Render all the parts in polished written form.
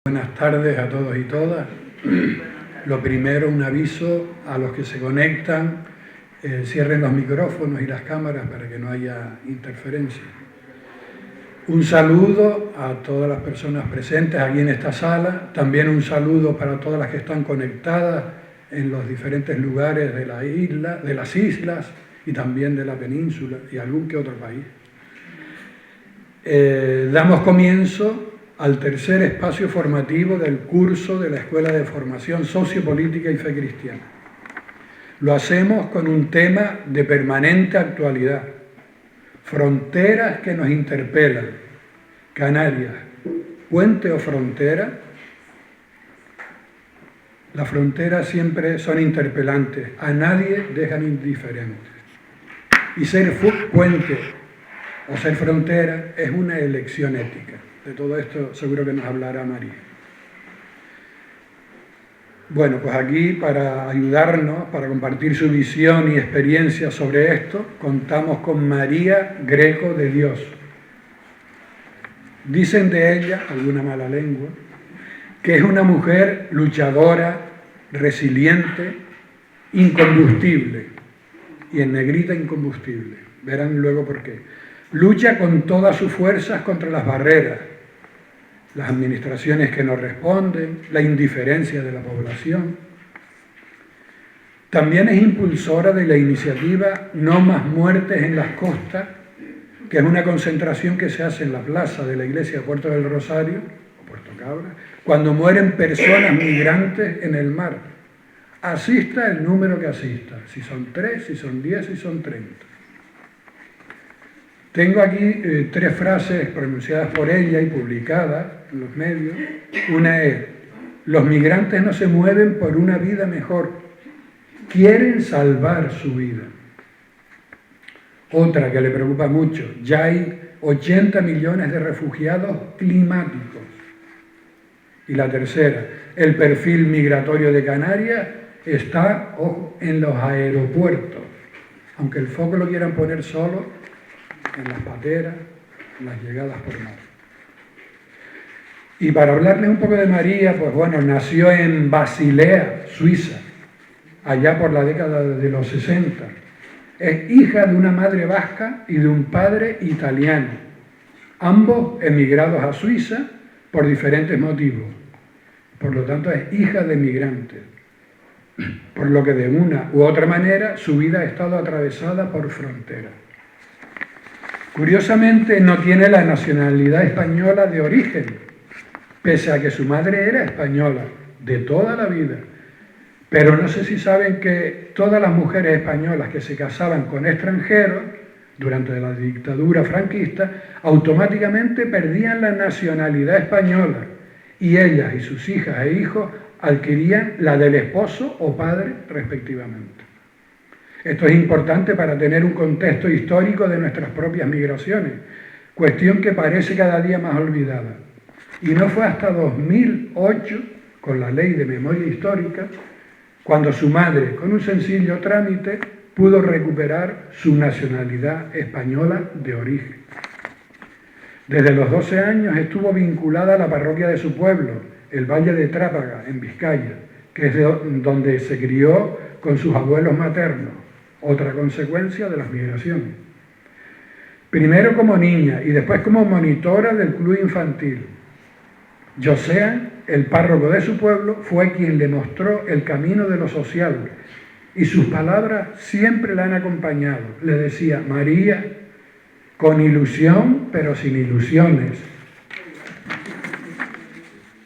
Buenas tardes a todos y todas. Lo primero, un aviso a los que se conectan, cierren los micrófonos y las cámaras para que no haya interferencia. Un saludo a todas las personas presentes aquí en esta sala, también un saludo para todas las que están conectadas en los diferentes lugares de la isla, de las islas y también de la península y algún que otro país. Damos comienzo al tercer espacio formativo del curso de la Escuela de Formación Sociopolítica y Fe Cristiana. Lo hacemos con un tema de permanente actualidad: fronteras que nos interpelan. Canarias, puente o frontera. Las fronteras siempre son interpelantes, a nadie dejan indiferente. Y ser puente o ser frontera es una elección ética. De todo esto seguro que nos hablará María. Bueno, pues aquí para ayudarnos, para compartir su visión y experiencia sobre esto, contamos con María Greco de Dios. Dicen de ella, alguna mala lengua, que es una mujer luchadora, resiliente, incombustible. Y en negrita, incombustible. Verán luego por qué. Lucha con todas sus fuerzas contra las barreras, las administraciones que no responden, la indiferencia de la población. También es impulsora de la iniciativa No Más Muertes en las Costas, que es una concentración que se hace en la plaza de la iglesia de Puerto del Rosario, o Puerto Cabra, cuando mueren personas migrantes en el mar. Asista el número que asista, si son 3, si son 10, si son 30. Tengo aquí 3 frases pronunciadas por ella y publicadas en los medios. Una es: los migrantes no se mueven por una vida mejor, quieren salvar su vida. Otra que le preocupa mucho: ya hay 80 millones de refugiados climáticos. Y la tercera: el perfil migratorio de Canarias está, ojo, en los aeropuertos, aunque el foco lo quieran poner solo en las pateras, en las llegadas por mar. Y para hablarles un poco de María, pues bueno, nació en Basilea, Suiza, allá por la década de los 60. Es hija de una madre vasca y de un padre italiano, ambos emigrados a Suiza por diferentes motivos. Por lo tanto, es hija de migrantes, por lo que de una u otra manera su vida ha estado atravesada por fronteras. Curiosamente, no tiene la nacionalidad española de origen, pese a que su madre era española de toda la vida. Pero no sé si saben que todas las mujeres españolas que se casaban con extranjeros durante la dictadura franquista automáticamente perdían la nacionalidad española y ellas y sus hijas e hijos adquirían la del esposo o padre respectivamente. Esto es importante para tener un contexto histórico de nuestras propias migraciones, cuestión que parece cada día más olvidada. Y no fue hasta 2008, con la Ley de Memoria Histórica, cuando su madre, con un sencillo trámite, pudo recuperar su nacionalidad española de origen. Desde los 12 años estuvo vinculada a la parroquia de su pueblo, el Valle de Trápaga, en Vizcaya, que es donde se crió con sus abuelos maternos, otra consecuencia de las migraciones. Primero como niña y después como monitora del club infantil. Josean, el párroco de su pueblo, fue quien le mostró el camino de lo social y sus palabras siempre la han acompañado. Le decía: María, con ilusión pero sin ilusiones.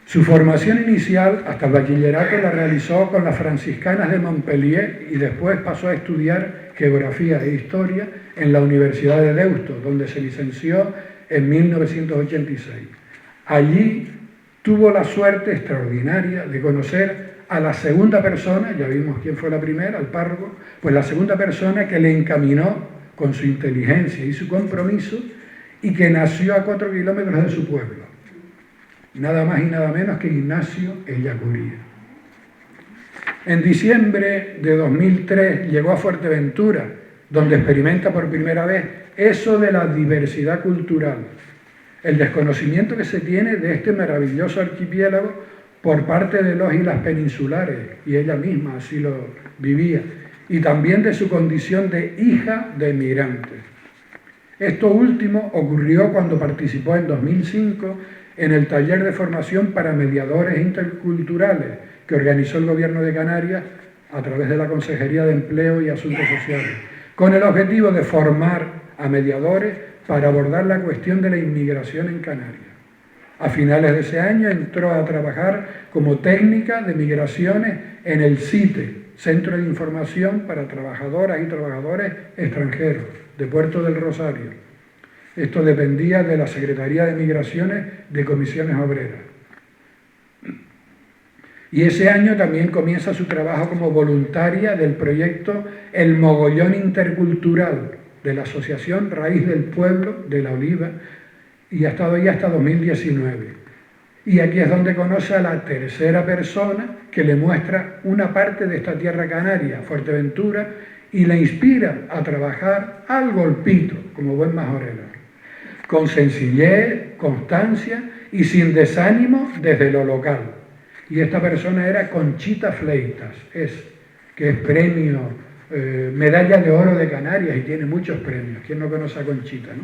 Su formación inicial hasta el bachillerato la realizó con las franciscanas de Montpellier y después pasó a estudiar geografía e historia en la Universidad de Deusto, donde se licenció en 1986. Allí tuvo la suerte extraordinaria de conocer a la segunda persona, ya vimos quién fue la primera, el párroco, pues la segunda persona que le encaminó con su inteligencia y su compromiso y que nació a 4 kilómetros de su pueblo. Nada más y nada menos que Ignacio Ellacuría. En diciembre de 2003 llegó a Fuerteventura, donde experimenta por primera vez eso de la diversidad cultural. el desconocimiento que se tiene de este maravilloso archipiélago por parte de los y las peninsulares, y ella misma así lo vivía, y también de su condición de hija de emigrantes. Esto último ocurrió cuando participó en 2005 en el taller de formación para mediadores interculturales que organizó el Gobierno de Canarias a través de la Consejería de Empleo y Asuntos Sociales, con el objetivo de formar a mediadores para abordar la cuestión de la inmigración en Canarias. A finales de ese año entró a trabajar como técnica de migraciones en el CITE, Centro de Información para Trabajadoras y Trabajadores Extranjeros, de Puerto del Rosario. Esto dependía de la Secretaría de Migraciones de Comisiones Obreras. Y ese año también comienza su trabajo como voluntaria del proyecto El Mogollón Intercultural de la Asociación Raíz del Pueblo de La Oliva, y ha estado ahí hasta 2019. Y aquí es donde conoce a la tercera persona que le muestra una parte de esta tierra canaria, Fuerteventura, y la inspira a trabajar al golpito, como buen majorero, con sencillez, constancia y sin desánimo desde lo local. Y esta persona era Conchita Fleitas, que es premio, medalla de oro de Canarias y tiene muchos premios. ¿Quién no conoce a Conchita, no?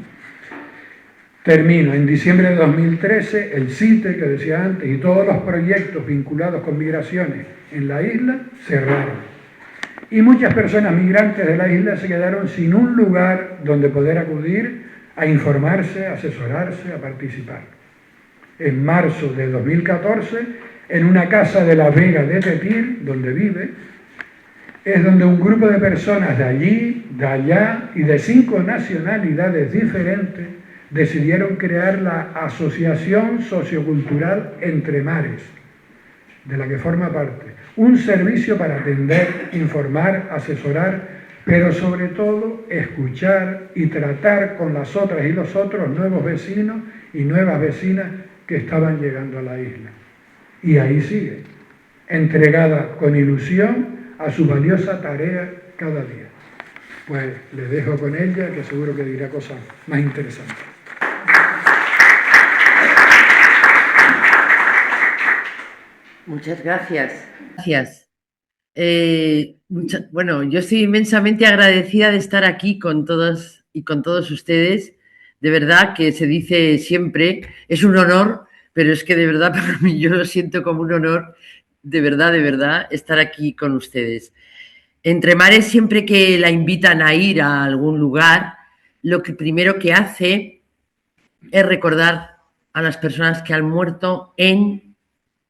Termino. En diciembre de 2013, el CITE, que decía antes, y todos los proyectos vinculados con migraciones en la isla cerraron. Y muchas personas migrantes de la isla se quedaron sin un lugar donde poder acudir a informarse, a asesorarse, a participar. En marzo de 2014, en una casa de La Vega de Tetir, donde vive, es donde un grupo de personas de allí, de allá y de 5 nacionalidades diferentes decidieron crear la Asociación Sociocultural Entre Mares, de la que forma parte. Un servicio para atender, informar, asesorar, pero sobre todo escuchar y tratar con las otras y los otros nuevos vecinos y nuevas vecinas que estaban llegando a la isla. Y ahí sigue, entregada con ilusión a su valiosa tarea cada día. Pues les dejo con ella, que seguro que dirá cosas más interesantes. Muchas gracias. Gracias. Bueno, yo estoy inmensamente agradecida de estar aquí con todos y con todos ustedes. De verdad que se dice siempre, es un honor, pero es que de verdad para mí yo lo siento como un honor, de verdad, estar aquí con ustedes. Entre Mares, siempre que la invitan a ir a algún lugar, lo que primero que hace es recordar a las personas que han muerto en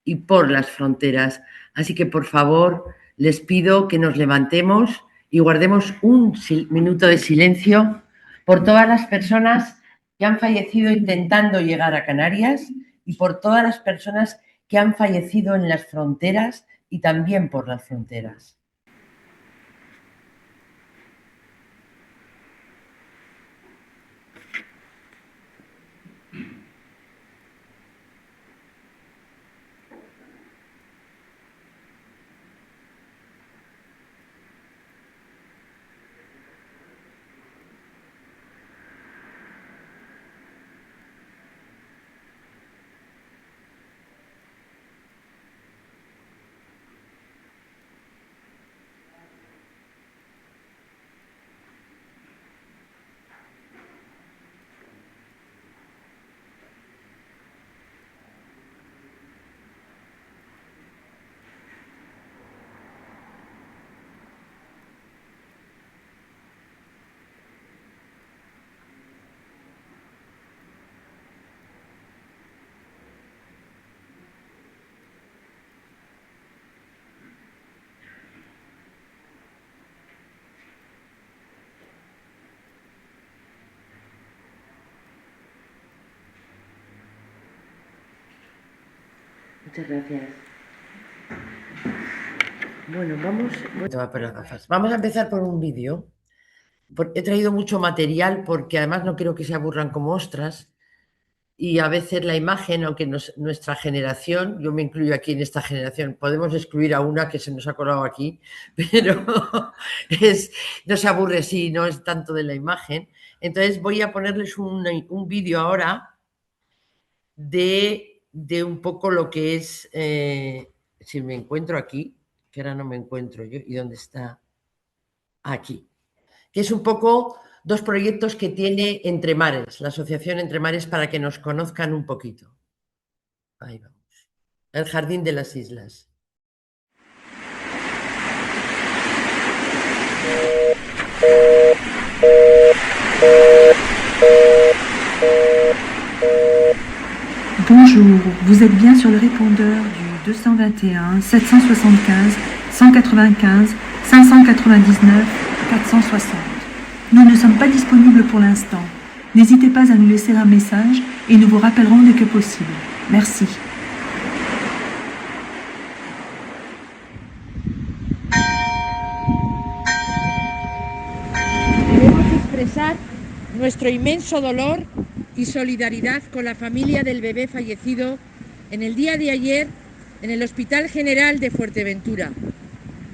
y por las fronteras. Así que, por favor, les pido que nos levantemos y guardemos un minuto de silencio por todas las personas que han fallecido intentando llegar a Canarias y por todas las personas que han fallecido en las fronteras y también por las fronteras. Muchas gracias. Bueno, vamos a empezar por un vídeo. He traído mucho material porque además no quiero que se aburran como ostras y a veces la imagen, aunque nuestra generación, yo me incluyo aquí en esta generación, podemos excluir a una que se nos ha colado aquí, pero no se aburre si no es tanto de la imagen. Entonces voy a ponerles un vídeo ahora de un poco lo que es, si me encuentro aquí, que ahora no me encuentro yo, ¿y dónde está? Aquí, que es un poco dos proyectos que tiene Entre Mares, la Asociación Entre Mares, para que nos conozcan un poquito. Ahí vamos. El Jardín de las Islas. Bonjour, vous êtes bien sur le répondeur du 221 775 195 599 460. Nous ne sommes pas disponibles pour l'instant. N'hésitez pas à nous laisser un message et nous vous rappellerons dès que possible. Merci. Queremos expresar nuestro inmenso dolor y solidaridad con la familia del bebé fallecido en el día de ayer en el Hospital General de Fuerteventura,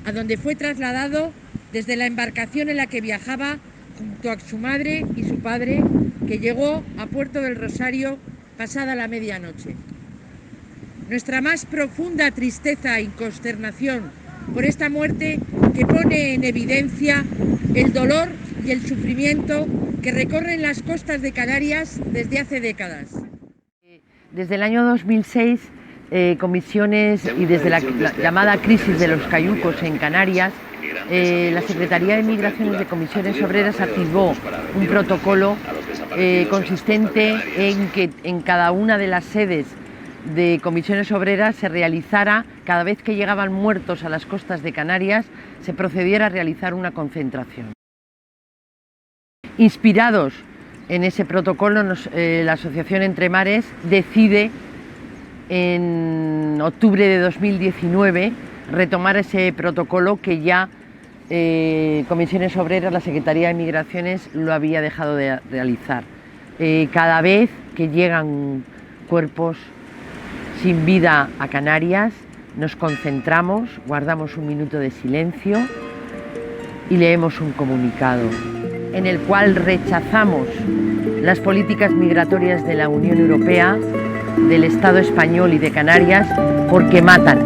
a donde fue trasladado desde la embarcación en la que viajaba junto a su madre y su padre, que llegó a Puerto del Rosario pasada la medianoche. Nuestra más profunda tristeza y consternación por esta muerte que pone en evidencia el dolor y el sufrimiento que recorren las costas de Canarias desde hace décadas. Desde el año 2006, comisiones y desde la llamada crisis de los cayucos en Canarias, la Secretaría de Migraciones de Comisiones Obreras activó un protocolo consistente en que en cada una de las sedes de Comisiones Obreras se realizara, cada vez que llegaban muertos a las costas de Canarias, se procediera a realizar una concentración. Inspirados en ese protocolo, la Asociación Entre Mares decide en octubre de 2019 retomar ese protocolo que ya Comisiones Obreras, la Secretaría de Migraciones, lo había dejado de realizar. Cada vez que llegan cuerpos sin vida a Canarias, nos concentramos, guardamos un minuto de silencio y leemos un comunicado en el cual rechazamos las políticas migratorias de la Unión Europea, del Estado español y de Canarias, porque matan.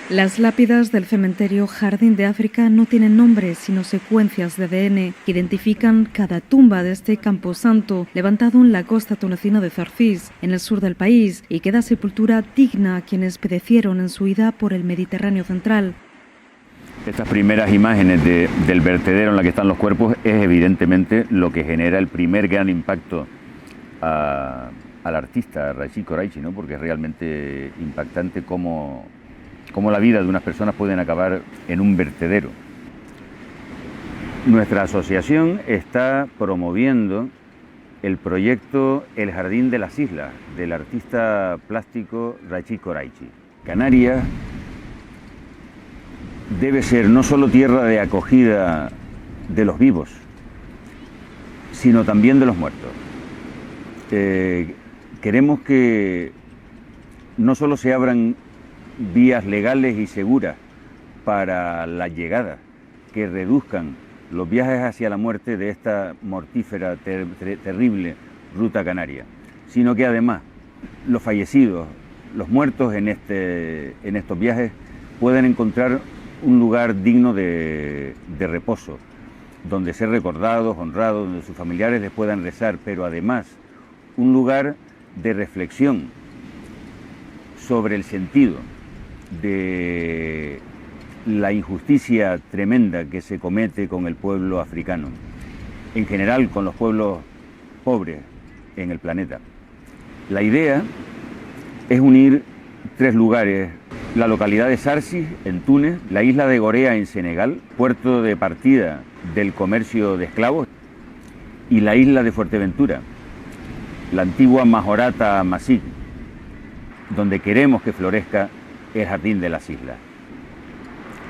Las lápidas del cementerio Jardín de África no tienen nombres, sino secuencias de ADN que identifican cada tumba de este camposanto levantado en la costa tunecina de Zarcís, en el sur del país, y que da sepultura digna a quienes perecieron en su huida por el Mediterráneo central. Estas primeras imágenes del vertedero en la que están los cuerpos es evidentemente lo que genera el primer gran impacto al artista Rachid Koraichi, ¿no? Porque es realmente impactante cómo la vida de unas personas pueden acabar en un vertedero. Nuestra asociación está promoviendo el proyecto El Jardín de las Islas, del artista plástico Rachid Koraichi. Canarias debe ser no solo tierra de acogida de los vivos, sino también de los muertos. Queremos que no solo se abran vías legales y seguras para la llegada, que reduzcan los viajes hacia la muerte de esta mortífera, terrible ruta canaria, sino que además los fallecidos, los muertos en estos viajes pueden encontrar un lugar digno de reposo, donde ser recordados, honrados, donde sus familiares les puedan rezar, pero además un lugar de reflexión sobre el sentido de la injusticia tremenda que se comete con el pueblo africano, en general con los pueblos pobres en el planeta. La idea es unir 3 lugares: la localidad de Sarsis, en Túnez, la isla de Gorea, en Senegal, puerto de partida del comercio de esclavos, y la isla de Fuerteventura, la antigua Majorata Masí, donde queremos que florezca el jardín de las islas.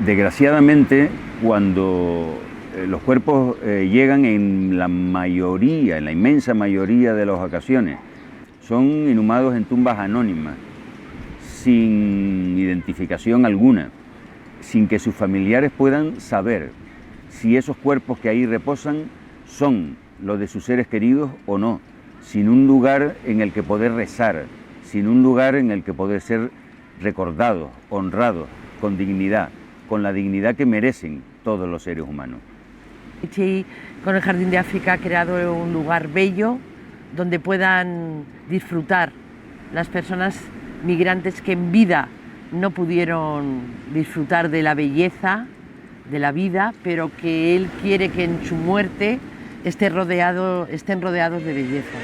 Desgraciadamente, cuando los cuerpos llegan, en la inmensa mayoría de las ocasiones, son inhumados en tumbas anónimas, sin identificación alguna, sin que sus familiares puedan saber si esos cuerpos que ahí reposan son los de sus seres queridos o no, sin un lugar en el que poder rezar, sin un lugar en el que poder ser recordados, honrados, con dignidad, con la dignidad que merecen todos los seres humanos. Sí, con el Jardín de África ha creado un lugar bello donde puedan disfrutar las personas migrantes que en vida no pudieron disfrutar de la belleza de la vida, pero que él quiere que en su muerte estén rodeados de belleza.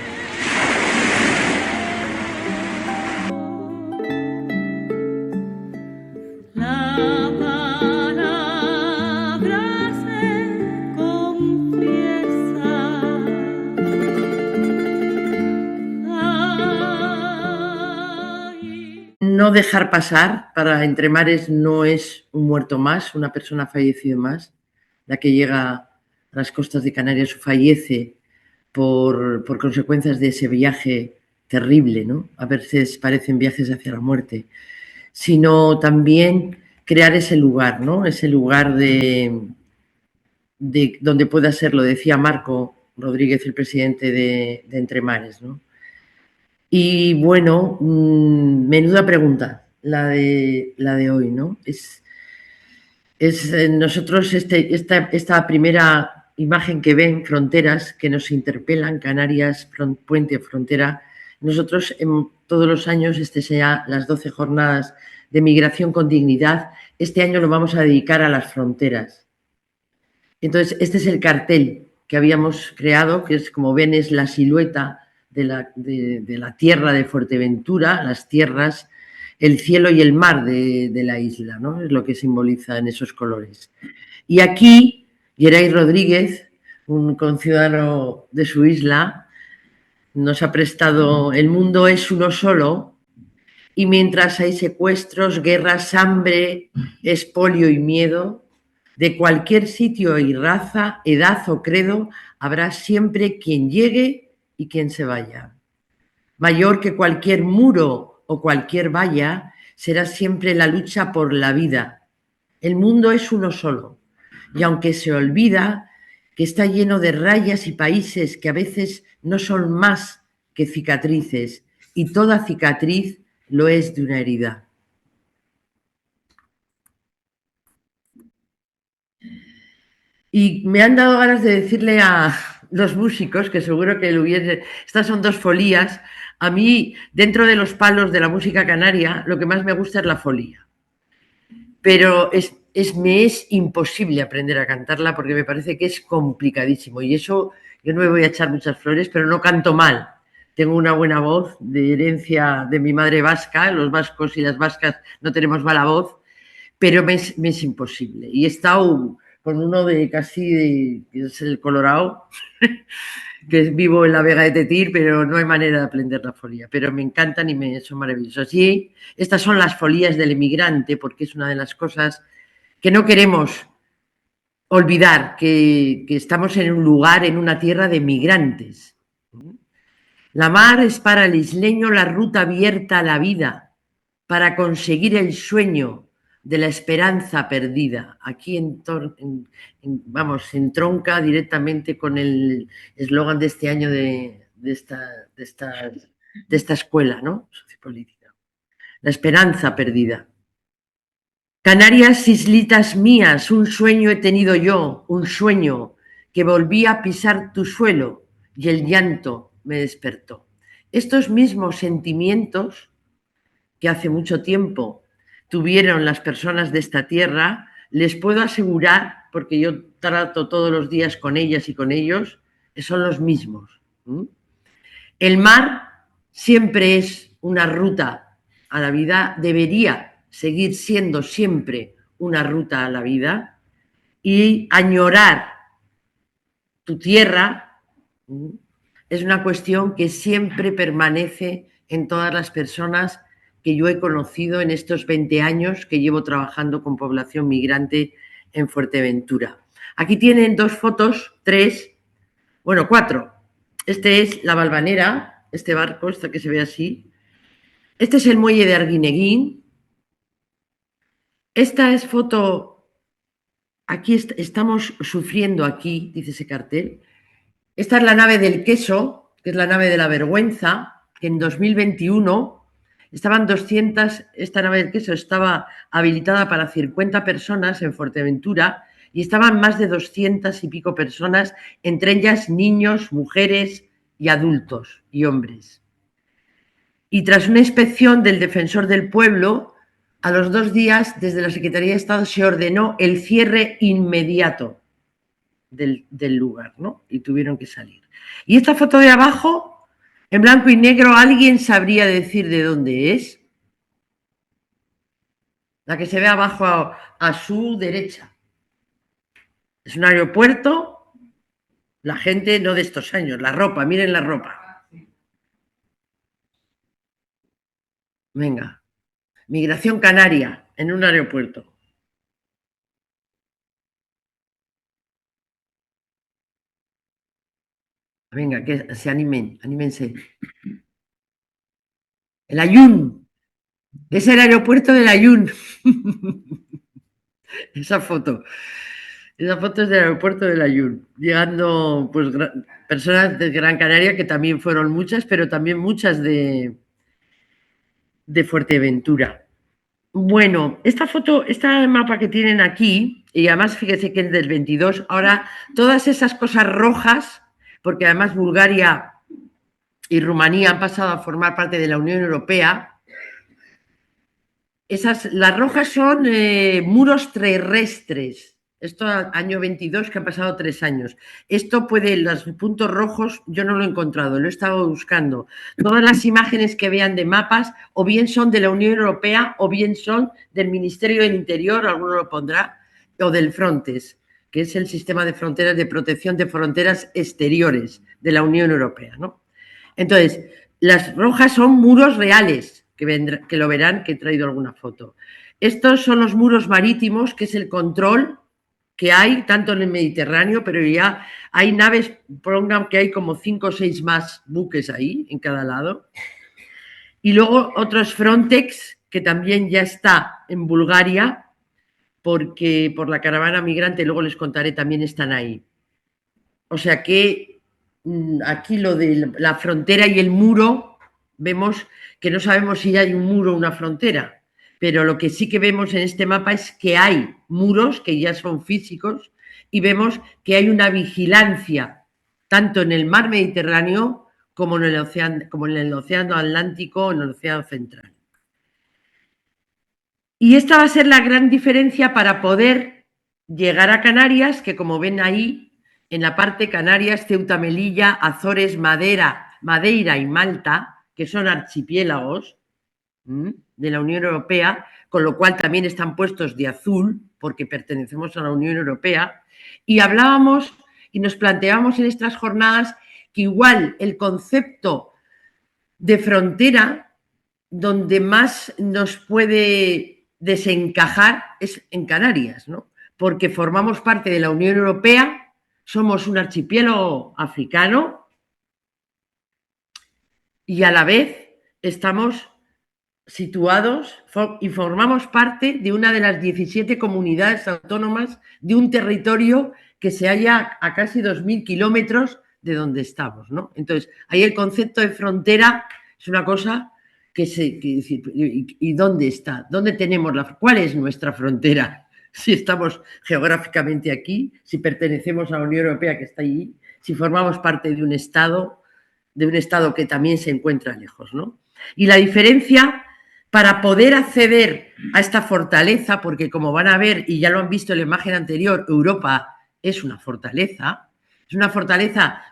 No dejar pasar, para Entre Mares no es un muerto más, una persona fallecida más, la que llega a las costas de Canarias o fallece por consecuencias de ese viaje terrible, ¿no? A veces parecen viajes hacia la muerte, sino también crear ese lugar, ¿no? Ese lugar de donde pueda ser, lo decía Marco Rodríguez, el presidente de Entre Mares, ¿no? Y bueno, menuda pregunta la de hoy, ¿no? Nosotros esta primera imagen que ven, fronteras que nos interpelan, Canarias, puente, frontera, nosotros todos los años, sea las 12 jornadas de migración con dignidad, este año lo vamos a dedicar a las fronteras. Entonces, este es el cartel que habíamos creado, que es, como ven, es la silueta de la tierra de Fuerteventura, las tierras, el cielo y el mar de la isla, ¿no? Es lo que simboliza en esos colores. Y aquí, Geray Rodríguez, un conciudadano de su isla, nos ha prestado: el mundo es uno solo, y mientras hay secuestros, guerras, hambre, expolio y miedo, de cualquier sitio y raza, edad o credo, habrá siempre quien llegue y quien se vaya. Mayor que cualquier muro o cualquier valla será siempre la lucha por la vida. El mundo es uno solo, y aunque se olvida que está lleno de rayas y países que a veces no son más que cicatrices, y toda cicatriz lo es de una herida. Y me han dado ganas de decirle a los músicos, que seguro que lo hubiese... Estas son 2 folías. A mí, dentro de los palos de la música canaria, lo que más me gusta es la folía. Pero me es imposible aprender a cantarla porque me parece que es complicadísimo. Y eso, yo no me voy a echar muchas flores, pero no canto mal. Tengo una buena voz, de herencia de mi madre vasca. Los vascos y las vascas no tenemos mala voz, pero me es imposible. Y he estado con uno que es el Colorado, que vivo en la Vega de Tetir, pero no hay manera de aprender la folía. Pero me encantan y son maravillosos. Y estas son las folías del emigrante, porque es una de las cosas que no queremos olvidar, que estamos en un lugar, en una tierra de migrantes. La mar es para el isleño la ruta abierta a la vida, para conseguir el sueño, de la esperanza perdida. Aquí vamos, entronca directamente con el eslogan de este año de esta escuela, ¿no? Sociopolítica. La esperanza perdida. Canarias, islitas mías, un sueño he tenido yo, un sueño que volví a pisar tu suelo y el llanto me despertó. Estos mismos sentimientos que hace mucho tiempo tuvieron las personas de esta tierra, les puedo asegurar, porque yo trato todos los días con ellas y con ellos, que son los mismos. El mar siempre es una ruta a la vida, debería seguir siendo siempre una ruta a la vida, y añorar tu tierra es una cuestión que siempre permanece en todas las personas que yo he conocido en estos 20 años que llevo trabajando con población migrante en Fuerteventura. Aquí tienen 2 fotos, 3, bueno, 4. Este es la Valvanera, este barco, este que se ve así. Este es el muelle de Arguineguín. Esta es foto, aquí estamos sufriendo aquí, dice ese cartel. Esta es la nave del queso, que es la nave de la vergüenza, que en 2021 estaban 200, esta nave del queso estaba habilitada para 50 personas en Fuerteventura y estaban más de 200 y pico personas, entre ellas niños, mujeres y adultos y hombres. Y tras una inspección del Defensor del Pueblo, a los 2 días, desde la Secretaría de Estado se ordenó el cierre inmediato del lugar, ¿no? Y tuvieron que salir. Y esta foto de abajo, en blanco y negro, ¿alguien sabría decir de dónde es? La que se ve abajo a su derecha. Es un aeropuerto, la gente no de estos años, la ropa, miren la ropa. Venga, migración canaria en un aeropuerto. Venga, que se animen, anímense. El Ayun, es el aeropuerto del Ayun. Esa foto es del aeropuerto del Ayun, llegando pues personas de Gran Canaria, que también fueron muchas, pero también muchas de Fuerteventura. Bueno, esta foto, este mapa que tienen aquí, y además fíjese que es del 22, ahora todas esas cosas rojas, porque además Bulgaria y Rumanía han pasado a formar parte de la Unión Europea. Las rojas son muros terrestres. Esto año 22, que han pasado 3 años. Esto los puntos rojos yo no lo he encontrado, lo he estado buscando. Todas las imágenes que vean de mapas o bien son de la Unión Europea o bien son del Ministerio del Interior, alguno lo pondrá, o del Frontex, que es el sistema de fronteras de protección de fronteras exteriores de la Unión Europea, ¿no? Entonces, las rojas son muros reales, que lo verán, que he traído alguna foto. Estos son los muros marítimos, que es el control que hay tanto en el Mediterráneo, pero ya hay naves, pongan que hay como 5 o 6 más buques ahí, en cada lado. Y luego otros Frontex, que también ya está en Bulgaria, porque por la caravana migrante, luego les contaré, también están ahí. O sea que aquí lo de la frontera y el muro, vemos que no sabemos si hay un muro o una frontera, pero lo que sí que vemos en este mapa es que hay muros que ya son físicos y vemos que hay una vigilancia tanto en el mar Mediterráneo como en el océano Atlántico o en el océano Central. Y esta va a ser la gran diferencia para poder llegar a Canarias, que como ven ahí, en la parte Canarias, Ceuta, Melilla, Azores, Madeira y Malta, que son archipiélagos de la Unión Europea, con lo cual también están puestos de azul, porque pertenecemos a la Unión Europea, y hablábamos y nos planteábamos en estas jornadas que igual el concepto de frontera, donde más nos puede desencajar es en Canarias, ¿no? Porque formamos parte de la Unión Europea, somos un archipiélago africano y a la vez estamos situados y formamos parte de una de las 17 comunidades autónomas de un territorio que se halla a casi 2.000 kilómetros de donde estamos, ¿no? Entonces, ahí el concepto de frontera es una cosa ¿y dónde está? ¿Dónde tenemos cuál es nuestra frontera? Si estamos geográficamente aquí, si pertenecemos a la Unión Europea que está allí, si formamos parte de un Estado que también se encuentra lejos, ¿no? Y la diferencia para poder acceder a esta fortaleza, porque como van a ver, y ya lo han visto en la imagen anterior, Europa es una fortaleza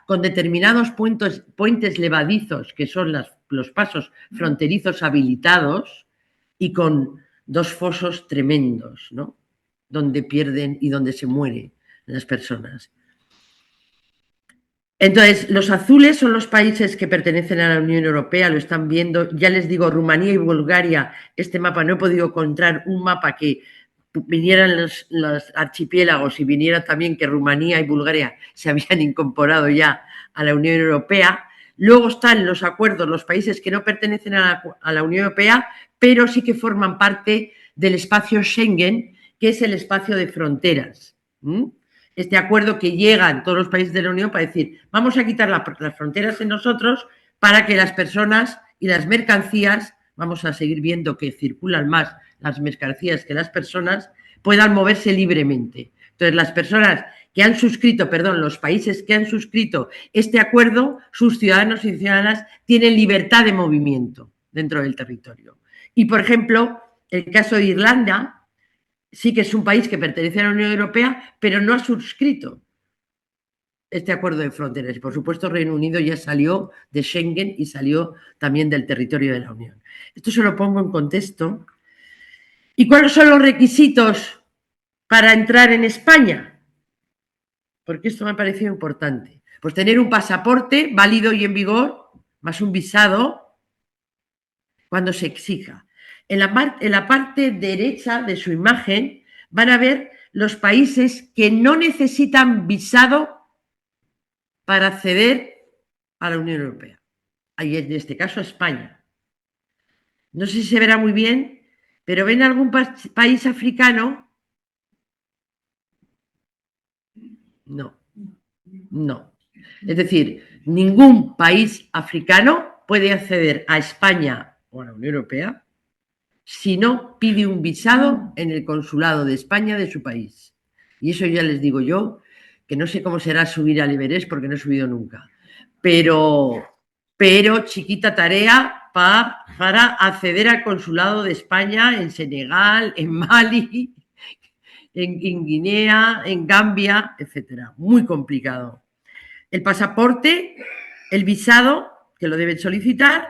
con determinados puentes levadizos, que son los pasos fronterizos habilitados, y con dos fosos tremendos, ¿no? Donde pierden y donde se mueren las personas. Entonces, los azules son los países que pertenecen a la Unión Europea, lo están viendo. Ya les digo, Rumanía y Bulgaria, este mapa, no he podido encontrar un mapa que vinieran los archipiélagos y viniera también que Rumanía y Bulgaria se habían incorporado ya a la Unión Europea. Luego están los acuerdos, los países que no pertenecen a la Unión Europea, pero sí que forman parte del espacio Schengen, que es el espacio de fronteras. Este acuerdo que llegan todos los países de la Unión para decir, vamos a quitar las fronteras en nosotros para que las personas y las mercancías, vamos a seguir viendo que circulan más las mercancías que las personas, puedan moverse libremente. Entonces, las personas que han suscrito, los países que han suscrito este acuerdo, sus ciudadanos y ciudadanas tienen libertad de movimiento dentro del territorio. Y, por ejemplo, el caso de Irlanda, sí que es un país que pertenece a la Unión Europea, pero no ha suscrito este acuerdo de fronteras. Y, por supuesto, Reino Unido ya salió de Schengen y salió también del territorio de la Unión. Esto se lo pongo en contexto. ¿Y cuáles son los requisitos para entrar en España? Porque esto me ha parecido importante. Pues tener un pasaporte válido y en vigor, más un visado, cuando se exija. En la parte derecha de su imagen van a ver los países que no necesitan visado para acceder a la Unión Europea. Ahí, en este caso, España. No sé si se verá muy bien, pero ¿ven algún país africano? No. Es decir, ningún país africano puede acceder a España o a la Unión Europea si no pide un visado en el consulado de España de su país. Y eso ya les digo yo, que no sé cómo será subir al Everest porque no he subido nunca. Pero chiquita tarea para acceder al consulado de España en Senegal, en Mali, en Guinea, en Gambia, etcétera. Muy complicado. El pasaporte, el visado, que lo deben solicitar,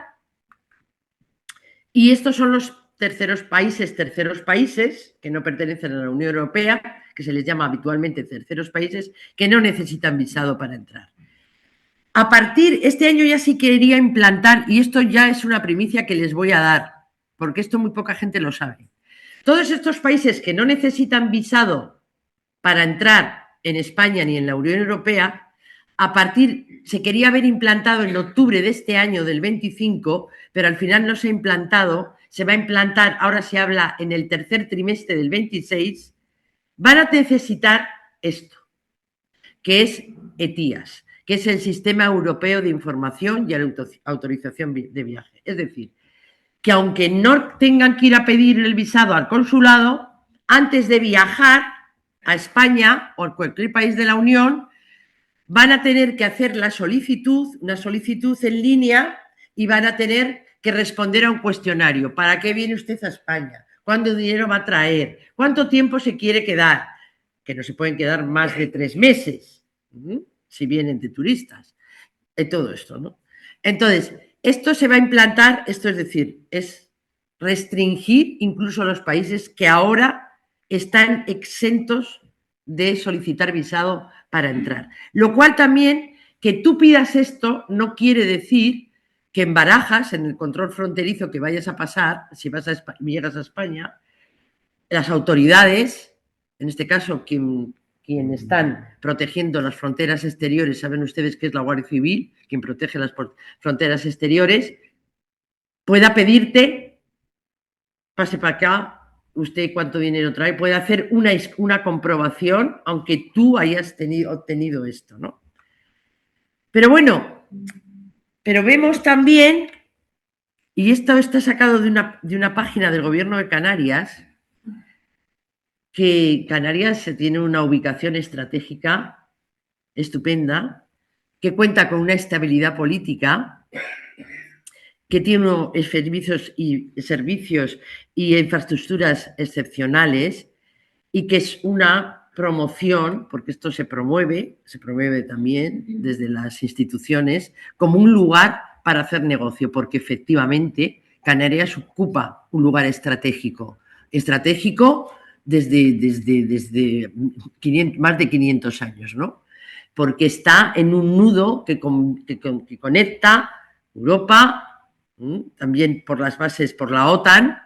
y estos son los terceros países que no pertenecen a la Unión Europea, que se les llama habitualmente terceros países, que no necesitan visado para entrar. Este año ya sí quería implantar, y esto ya es una primicia que les voy a dar, porque esto muy poca gente lo sabe. Todos estos países que no necesitan visado para entrar en España ni en la Unión Europea, se quería haber implantado en octubre de este año, del 25, pero al final no se ha implantado, se va a implantar, ahora se habla en el tercer trimestre del 26, van a necesitar esto, que es ETIAS, que es el Sistema Europeo de Información y Autorización de Viaje. Es decir, que aunque no tengan que ir a pedir el visado al consulado, antes de viajar a España o a cualquier país de la Unión, van a tener que hacer una solicitud en línea y van a tener que responder a un cuestionario. ¿Para qué viene usted a España? ¿Cuánto dinero va a traer? ¿Cuánto tiempo se quiere quedar? Que no se pueden quedar más de 3 meses, si vienen de turistas. Todo esto, ¿no? Entonces, esto se va a implantar, es decir, es restringir incluso a los países que ahora están exentos de solicitar visado para entrar. Lo cual también, que tú pidas esto, no quiere decir que en Barajas, en el control fronterizo que vayas a pasar, si llegas a España, las autoridades, en este caso quien están protegiendo las fronteras exteriores, saben ustedes que es la Guardia Civil, quien protege las fronteras exteriores, pueda pedirte pase para acá, usted cuánto dinero trae, puede hacer una comprobación, aunque tú hayas obtenido esto, ¿no? Pero bueno, pero vemos también, y esto está sacado de una página del gobierno de Canarias, que Canarias tiene una ubicación estratégica estupenda, que cuenta con una estabilidad política, que tiene unos servicios y infraestructuras excepcionales y que es una promoción, porque esto se promueve también desde las instituciones, como un lugar para hacer negocio, porque efectivamente Canarias ocupa un lugar estratégico desde más de 500 años, ¿no? Porque está en un nudo que conecta Europa, también por las bases, por la OTAN.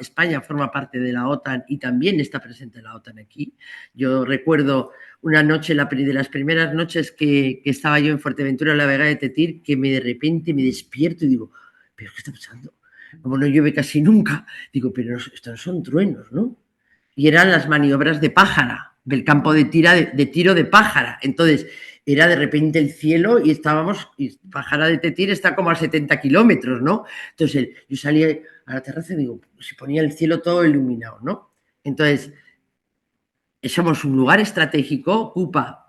España forma parte de la OTAN y también está presente la OTAN aquí. Yo recuerdo una noche, de las primeras noches que estaba yo en Fuerteventura, en la Vega de Tetir, que de repente me despierto y digo, ¿pero qué está pasando? Como no llueve casi nunca, digo, pero estos no son truenos, ¿no? Y eran las maniobras de Pájara, del campo de tiro de Pájara. Entonces, era de repente el cielo y Pájara de Tetir está como a 70 kilómetros, ¿no? Entonces, yo salía a la terraza y digo, se ponía el cielo todo iluminado, ¿no? Entonces, somos un lugar estratégico,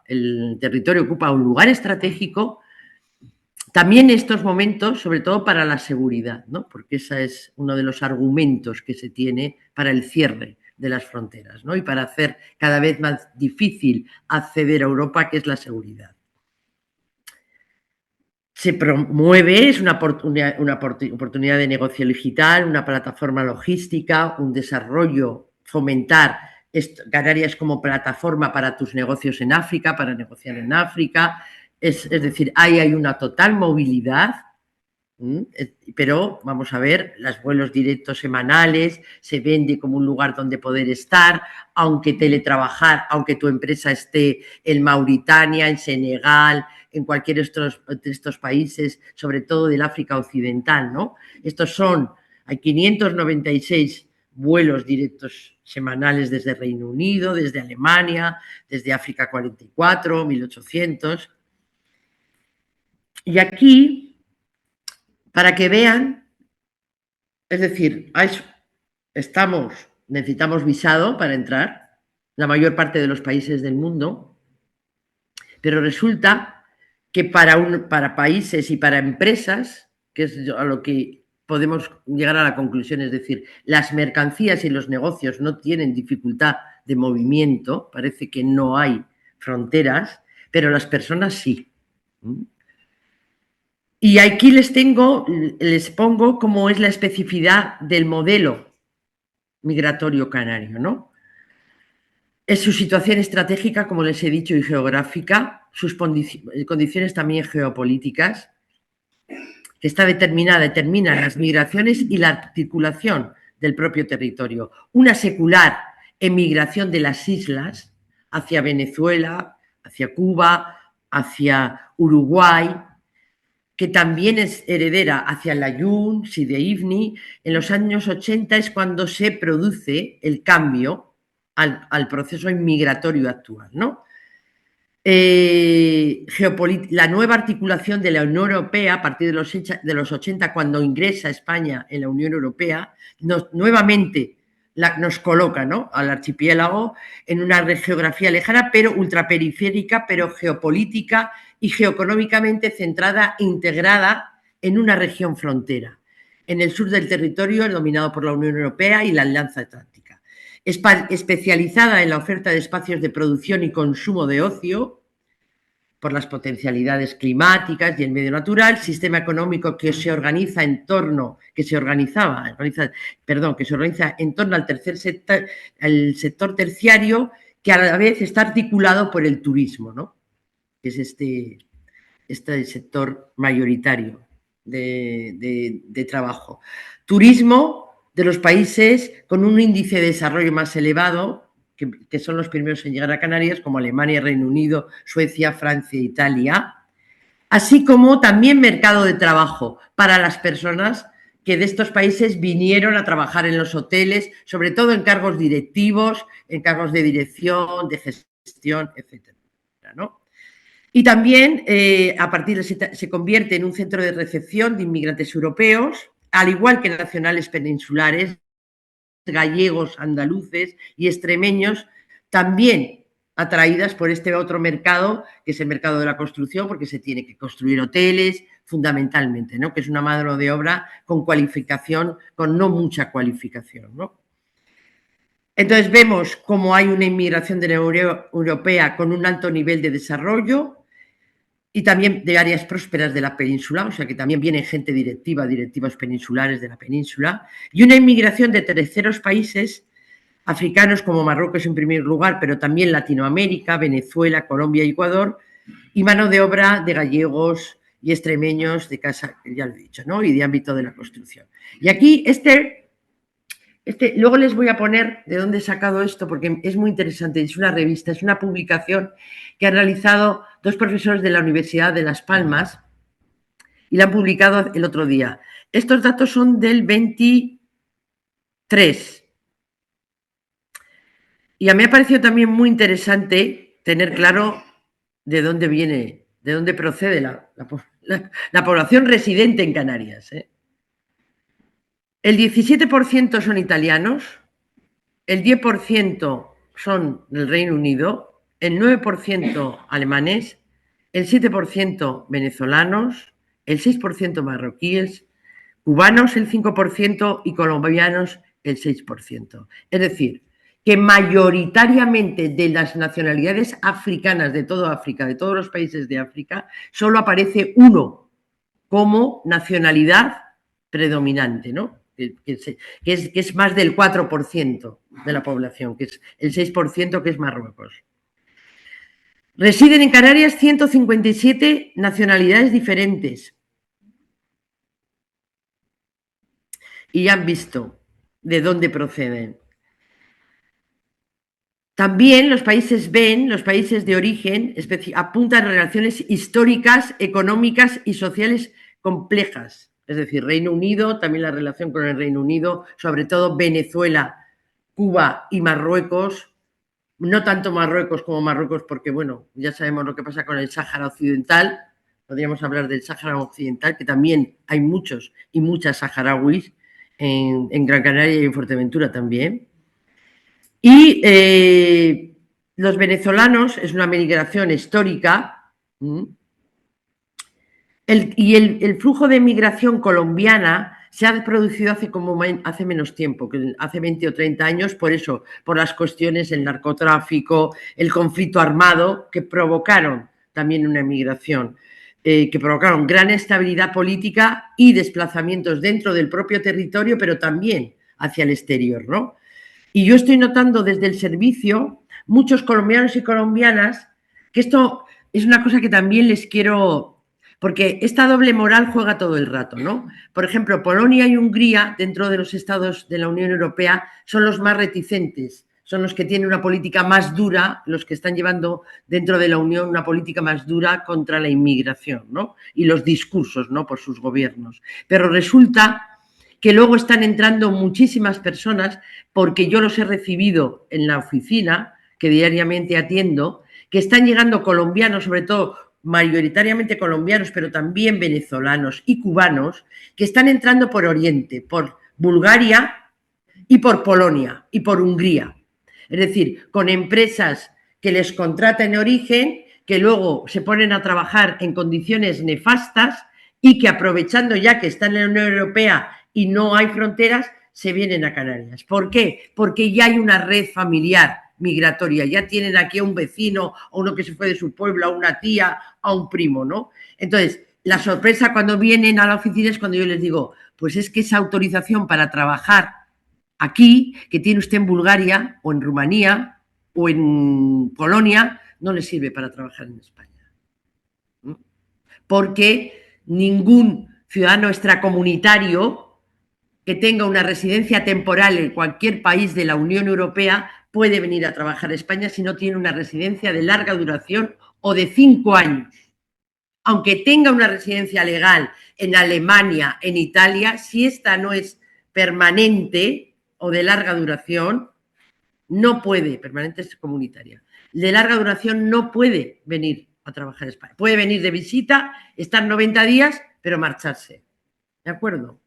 el territorio ocupa un lugar estratégico, también en estos momentos, sobre todo para la seguridad, ¿no? Porque ese es uno de los argumentos que se tiene para el cierre de las fronteras, ¿no? Y para hacer cada vez más difícil acceder a Europa, que es la seguridad. Se promueve, es una oportunidad de negocio digital, una plataforma logística, un desarrollo, fomentar Canarias como plataforma para tus negocios en África, para negociar en África. Es decir, hay una total movilidad, pero vamos a ver, los vuelos directos semanales, se vende como un lugar donde poder estar, aunque teletrabajar, aunque tu empresa esté en Mauritania, en Senegal, en cualquiera de estos países, sobre todo del África Occidental, ¿no? Hay 596 vuelos directos semanales desde Reino Unido, desde Alemania, desde África 44, 1800. Y aquí, para que vean, es decir, necesitamos visado para entrar, la mayor parte de los países del mundo, pero resulta que para países y para empresas, que es a lo que podemos llegar a la conclusión, es decir, las mercancías y los negocios no tienen dificultad de movimiento, parece que no hay fronteras, pero las personas sí. Y aquí les pongo cómo es la especificidad del modelo migratorio canario, ¿no? Es su situación estratégica, como les he dicho, y geográfica, sus condiciones también geopolíticas, que determina las migraciones y la articulación del propio territorio. Una secular emigración de las islas hacia Venezuela, hacia Cuba, hacia Uruguay, que también es heredera hacia Layún, Sidi Ifni. En los años 80 es cuando se produce el cambio al proceso inmigratorio actual, ¿no? La nueva articulación de la Unión Europea a partir de los 80, cuando ingresa España en la Unión Europea, nuevamente nos coloca, ¿no?, al archipiélago en una geografía lejana, pero ultraperiférica, pero geopolítica y geoeconómicamente centrada, integrada en una región frontera, en el sur del territorio dominado por la Unión Europea y la Alianza Atlántica. Especializada en la oferta de espacios de producción y consumo de ocio, por las potencialidades climáticas y el medio natural, sistema económico que se organiza en torno al sector terciario, que a la vez está articulado por el turismo, ¿no?, que es este sector mayoritario de trabajo. Turismo de los países con un índice de desarrollo más elevado, que son los primeros en llegar a Canarias, como Alemania, Reino Unido, Suecia, Francia e Italia, así como también mercado de trabajo para las personas que de estos países vinieron a trabajar en los hoteles, sobre todo en cargos directivos, en cargos de dirección, de gestión, etcétera, ¿no? Y también, a partir de se convierte en un centro de recepción de inmigrantes europeos, al igual que nacionales peninsulares, gallegos, andaluces y extremeños, también atraídas por este otro mercado, que es el mercado de la construcción, porque se tiene que construir hoteles, fundamentalmente, ¿no? Que es una mano de obra con cualificación, con no mucha cualificación, ¿no? Entonces vemos cómo hay una inmigración de la Unión Europea con un alto nivel de desarrollo y también de áreas prósperas de la península, o sea que también viene gente directivos peninsulares de la península, y una inmigración de terceros países africanos como Marruecos en primer lugar, pero también Latinoamérica, Venezuela, Colombia y Ecuador, y mano de obra de gallegos y extremeños de casa, ya lo he dicho, ¿no? Y de ámbito de la construcción. Y aquí luego les voy a poner de dónde he sacado esto, porque es muy interesante, es una revista, es una publicación que han realizado 2 profesores de la Universidad de Las Palmas y la han publicado el otro día. Estos datos son del 23. Y a mí me ha parecido también muy interesante tener claro de dónde viene, de dónde procede la población residente en Canarias. El 17% son italianos, el 10% son del Reino Unido, el 9% alemanes, el 7% venezolanos, el 6% marroquíes, cubanos el 5% y colombianos el 6%. Es decir, que mayoritariamente de las nacionalidades africanas de toda África, de todos los países de África, solo aparece uno como nacionalidad predominante, ¿no? Que es más del 4% de la población, que es el 6% que es Marruecos. Residen en Canarias 157 nacionalidades diferentes. Y ya han visto de dónde proceden. También los países los países de origen, apuntan a relaciones históricas, económicas y sociales complejas. Es decir, Reino Unido, también la relación con el Reino Unido, sobre todo Venezuela, Cuba y Marruecos. No tanto Marruecos como Marruecos, porque, bueno, ya sabemos lo que pasa con el Sáhara Occidental. Podríamos hablar del Sáhara Occidental, que también hay muchos y muchas saharauis en Gran Canaria y en Fuerteventura también. Y los venezolanos es una migración histórica. El flujo de migración colombiana se ha producido hace menos tiempo, que hace 20 o 30 años, por eso, por las cuestiones del narcotráfico, el conflicto armado, que provocaron también una migración, que provocaron gran estabilidad política y desplazamientos dentro del propio territorio, pero también hacia el exterior, ¿no? Y yo estoy notando desde el servicio muchos colombianos y colombianas, que esto es una cosa que también les quiero, porque esta doble moral juega todo el rato, ¿no? Por ejemplo, Polonia y Hungría, dentro de los estados de la Unión Europea, son los más reticentes, son los que tienen una política más dura, los que están llevando dentro de la Unión una política más dura contra la inmigración, ¿no? Y los discursos, ¿no? Por sus gobiernos. Pero resulta que luego están entrando muchísimas personas, porque yo los he recibido en la oficina, que diariamente atiendo, que están llegando colombianos, sobre todo mayoritariamente colombianos, pero también venezolanos y cubanos, que están entrando por Oriente, por Bulgaria y por Polonia y por Hungría. Es decir, con empresas que les contratan en origen, que luego se ponen a trabajar en condiciones nefastas y que, aprovechando ya que están en la Unión Europea y no hay fronteras, se vienen a Canarias. ¿Por qué? Porque ya hay una red familiar migratoria, ya tienen aquí a un vecino, a uno que se fue de su pueblo, a una tía, a un primo, ¿no? Entonces, la sorpresa cuando vienen a la oficina es cuando yo les digo, pues es que esa autorización para trabajar aquí, que tiene usted en Bulgaria o en Rumanía o en Polonia, no le sirve para trabajar en España. Porque ningún ciudadano extracomunitario que tenga una residencia temporal en cualquier país de la Unión Europea puede venir a trabajar a España si no tiene una residencia de larga duración o de 5 años. aunque tenga una residencia legal en Alemania, en Italia, si esta no es permanente o de larga duración, no puede, permanente es comunitaria, de larga duración no puede venir a trabajar en España. Puede venir de visita, estar 90 días, pero marcharse. ¿De acuerdo?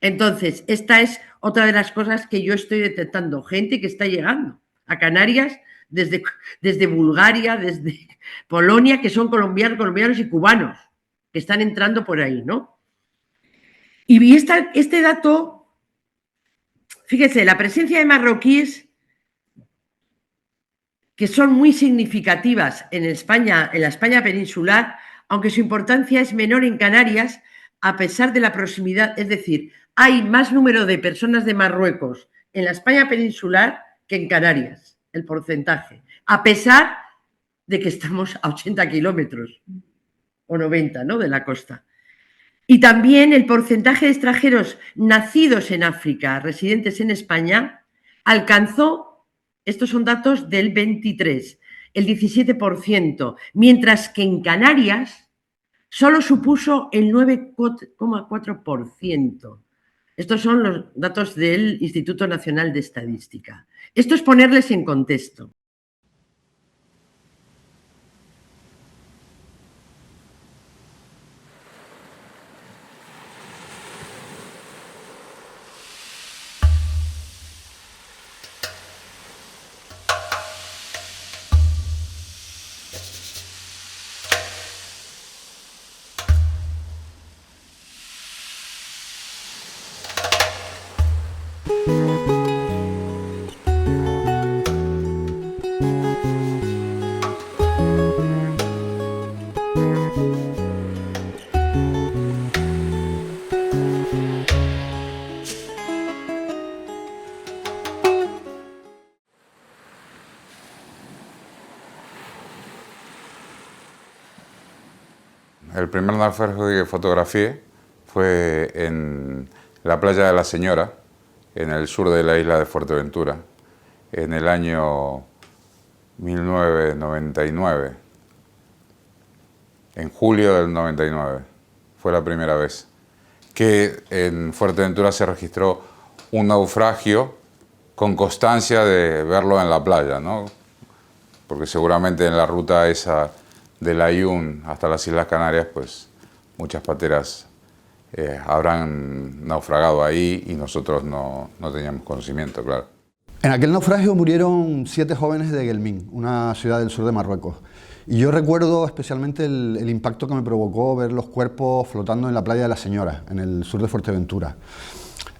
Entonces, esta es otra de las cosas que yo estoy detectando. Gente que está llegando a Canarias desde Bulgaria, desde Polonia, que son colombianos y cubanos, que están entrando por ahí, ¿no? Y este dato, fíjese, la presencia de marroquíes que son muy significativas en España, en la España peninsular, aunque su importancia es menor en Canarias, a pesar de la proximidad, es decir, hay más número de personas de Marruecos en la España peninsular que en Canarias, el porcentaje, a pesar de que estamos a 80 kilómetros o 90, ¿no?, de la costa. Y también el porcentaje de extranjeros nacidos en África, residentes en España, alcanzó, estos son datos del 23, el 17%, mientras que en Canarias solo supuso el 9,4%. Estos son los datos del Instituto Nacional de Estadística. Esto es ponerles en contexto. El primer naufragio que fotografié fue en la playa de La Señora, en el sur de la isla de Fuerteventura, en el año 1999. En julio del 99 fue la primera vez que en Fuerteventura se registró un naufragio con constancia de verlo en la playa, ¿no? Porque seguramente en la ruta esa del Ayun hasta las Islas Canarias, pues muchas pateras habrán naufragado ahí y nosotros no teníamos conocimiento, claro. En aquel naufragio murieron 7 jóvenes de Guelmín, una ciudad del sur de Marruecos. Y yo recuerdo especialmente el impacto que me provocó ver los cuerpos flotando en la playa de La Señora, en el sur de Fuerteventura.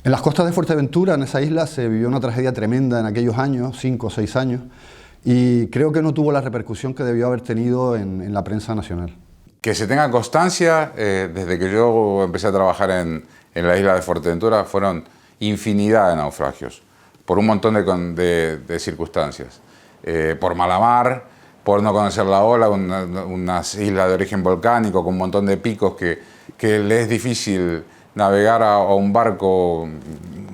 En las costas de Fuerteventura, en esa isla, se vivió una tragedia tremenda en aquellos años, 5 o 6 años, y creo que no tuvo la repercusión que debió haber tenido en la prensa nacional. Que se tenga constancia, desde que yo empecé a trabajar en la isla de Fuerteventura, fueron infinidad de naufragios, por un montón de circunstancias. Por mala mar, por no conocer la ola, unas islas de origen volcánico con un montón de picos que le es difícil navegar a un barco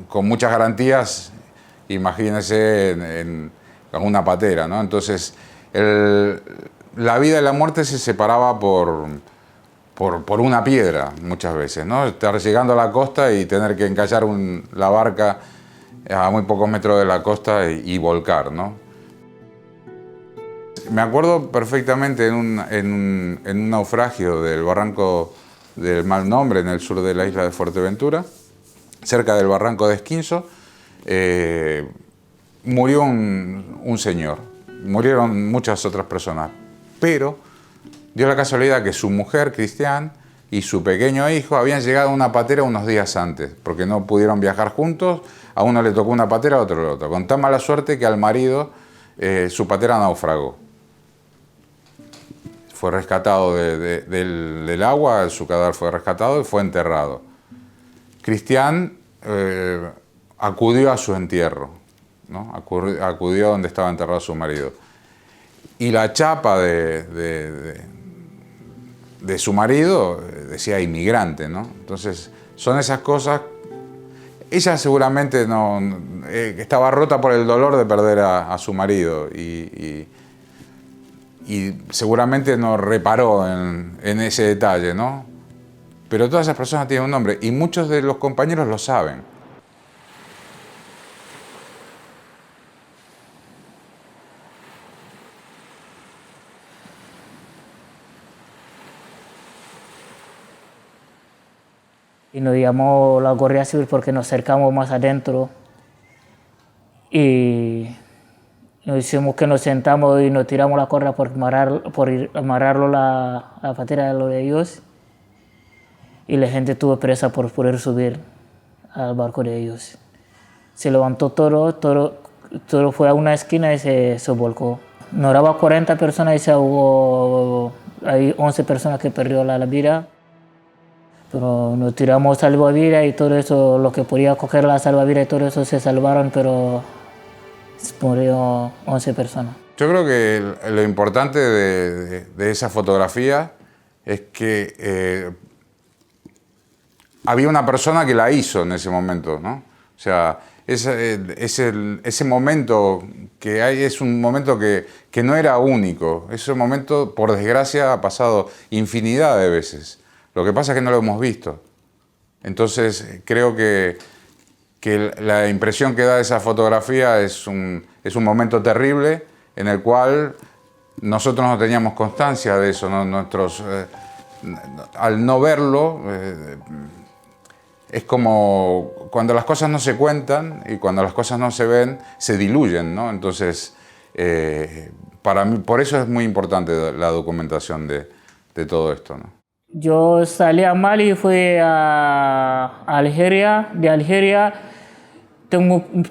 con muchas garantías, imagínense en una patera, ¿no? Entonces, la vida y la muerte se separaba por una piedra muchas veces, ¿no? Estar llegando a la costa y tener que encallar la barca a muy pocos metros de la costa y volcar, ¿no? Me acuerdo perfectamente en un naufragio del barranco del Mal Nombre, en el sur de la isla de Fuerteventura, cerca del barranco de Esquinzo, murió un señor, murieron muchas otras personas, pero dio la casualidad que su mujer, Cristian, y su pequeño hijo habían llegado a una patera unos días antes, porque no pudieron viajar juntos, a uno le tocó una patera, a otro la otra, con tan mala suerte que al marido su patera naufragó. Fue rescatado del agua, su cadáver fue rescatado y fue enterrado. Cristian acudió a su entierro, ¿no? Acudió a donde estaba enterrado su marido. Y la chapa de su marido decía inmigrante, ¿no? Entonces, son esas cosas. Ella seguramente estaba rota por el dolor de perder a su marido y y seguramente no reparó en ese detalle, ¿no? Pero todas esas personas tienen un nombre y muchos de los compañeros lo saben. Y nos llamó la Guardia Civil porque nos acercamos más adentro y nos hicimos que nos sentamos y nos tiramos la cuerda por amarrarlo la patera de los de ellos, y la gente estuvo presa por poder subir al barco de ellos. Se levantó todo fue a una esquina y se volcó. Nos daba 40 personas y se ahogó. Hay 11 personas que perdieron la vida. Pero nos tiramos salvavidas y todo eso, lo que podía coger la salvavidas y todo eso se salvaron, pero murieron 11 personas. Yo creo que lo importante de esa fotografía es que había una persona que la hizo en ese momento, ¿no? O sea, ese momento que hay es un momento que no era único. Ese momento, por desgracia, ha pasado infinidad de veces. Lo que pasa es que no lo hemos visto. Entonces, creo que la impresión que da esa fotografía es un momento terrible en el cual nosotros no teníamos constancia de eso, ¿no? Al no verlo, es como cuando las cosas no se cuentan y cuando las cosas no se ven, se diluyen, ¿no? Entonces, para mí, por eso es muy importante la documentación de todo esto, ¿no? Yo salí a Mali y fui a Algeria. De Algeria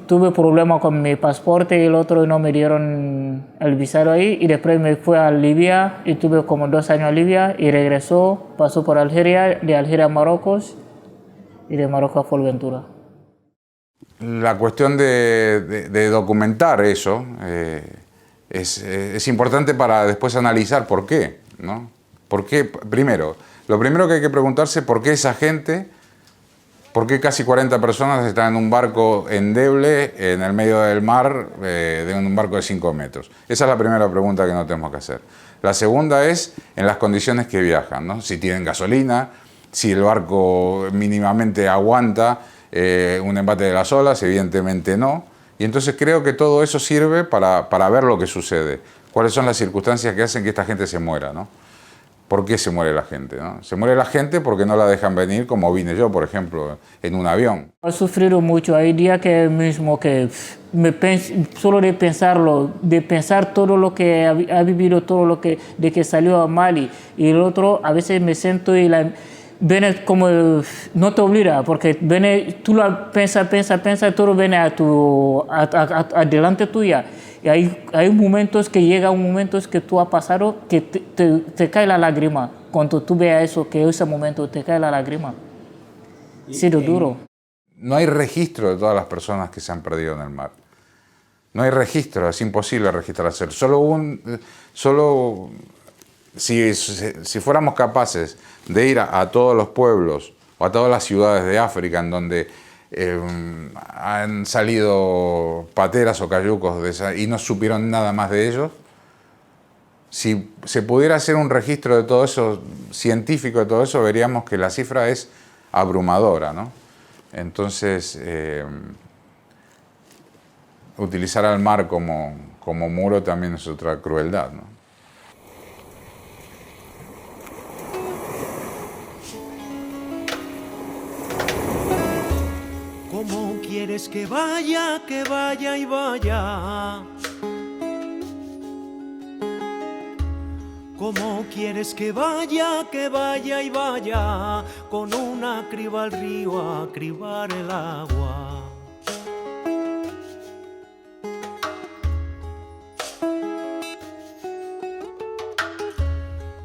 tuve problemas con mi pasaporte y el otro no me dieron el visado ahí. Y después me fui a Libia y tuve como 2 años en Libia y regresó, pasó por Algeria, de Algeria a Marruecos y de Marruecos a Fuerteventura. La cuestión de documentar eso es importante para después analizar por qué, ¿no? ¿Por qué? Lo primero que hay que preguntarse es por qué esa gente, por qué casi 40 personas están en un barco endeble en el medio del mar, de un barco de 5 metros. Esa es la primera pregunta que nos tenemos que hacer. La segunda es en las condiciones que viajan, ¿no? Si tienen gasolina, si el barco mínimamente aguanta un embate de las olas, evidentemente no. Y entonces creo que todo eso sirve para ver lo que sucede. Cuáles son las circunstancias que hacen que esta gente se muera, ¿no? ¿Por qué se muere la gente, ¿no? Se muere la gente porque no la dejan venir, como vine yo, por ejemplo, en un avión. He sufrido mucho. Hay días que mismo que solo de pensarlo, de pensar todo lo que ha vivido, todo lo que de que salió a Mali. Y el otro, a veces me siento y viene como, no te obliga, porque viene, tú lo piensas, todo viene adelante tuya. Y hay momentos que llega un momento que tú has pasado que te cae la lágrima. Cuando tú veas eso, que ese momento te cae la lágrima. Ha sido duro. No hay registro de todas las personas que se han perdido en el mar. No hay registro, es imposible registrarse. Solo si fuéramos capaces de ir a todos los pueblos o a todas las ciudades de África en donde han salido pateras o cayucos y no supieron nada más de ellos, si se pudiera hacer un registro de todo eso, científico de todo eso, veríamos que la cifra es abrumadora, ¿no? Entonces, utilizar al mar como muro también es otra crueldad, ¿no? ¿Cómo quieres que vaya y vaya? ¿Cómo quieres que vaya y vaya? Con una criba al río a cribar el agua.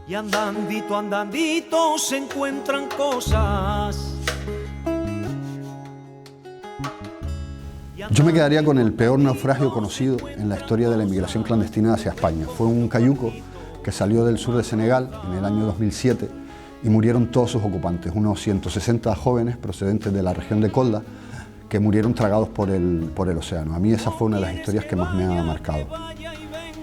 Y andandito se encuentran cosas. Yo me quedaría con el peor naufragio conocido en la historia de la inmigración clandestina hacia España. Fue un cayuco que salió del sur de Senegal en el año 2007 y murieron todos sus ocupantes, unos 160 jóvenes procedentes de la región de Kolda que murieron tragados por el océano. A mí esa fue una de las historias que más me ha marcado.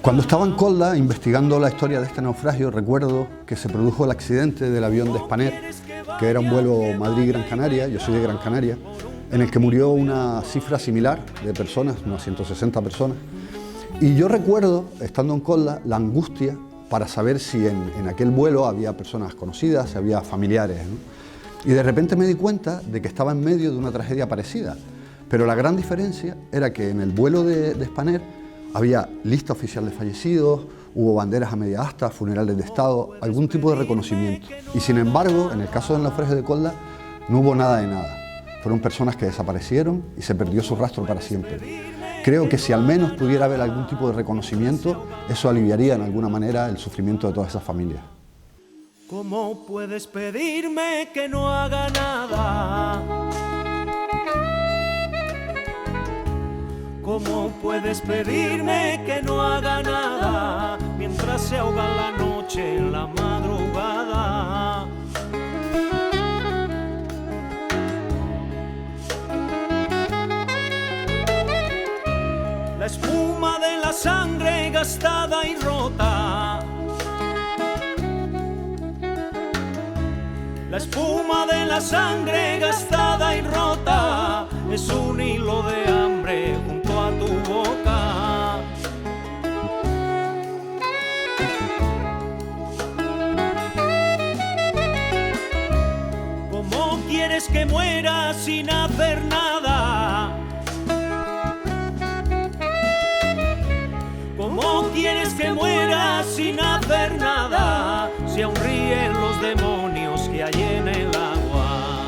Cuando estaba en Kolda investigando la historia de este naufragio, recuerdo que se produjo el accidente del avión de Spanair, que era un vuelo Madrid-Gran Canaria, yo soy de Gran Canaria, en el que murió una cifra similar de personas, unas 160 personas. Y yo recuerdo, estando en Kolda, la angustia para saber si en aquel vuelo había personas conocidas, si había familiares, ¿no? Y de repente me di cuenta de que estaba en medio de una tragedia parecida. Pero la gran diferencia era que en el vuelo de Spanair había lista oficial de fallecidos, hubo banderas a media asta, funerales de Estado, algún tipo de reconocimiento. Y sin embargo, en el caso del naufragio de Kolda, no hubo nada de nada. Fueron personas que desaparecieron y se perdió su rastro para siempre. Creo que si al menos pudiera haber algún tipo de reconocimiento, eso aliviaría en alguna manera el sufrimiento de todas esas familias. ¿Cómo puedes pedirme que no haga nada? ¿Cómo puedes pedirme que no haga nada mientras se ahoga la noche en la madrugada? La espuma de la sangre gastada y rota. La espuma de la sangre gastada y rota es un hilo de hambre junto a tu boca. ¿Cómo quieres que muera sin hacer nada? ¿Cómo quieres que muera sin hacer nada? Si aún ríen los demonios que hay en el agua.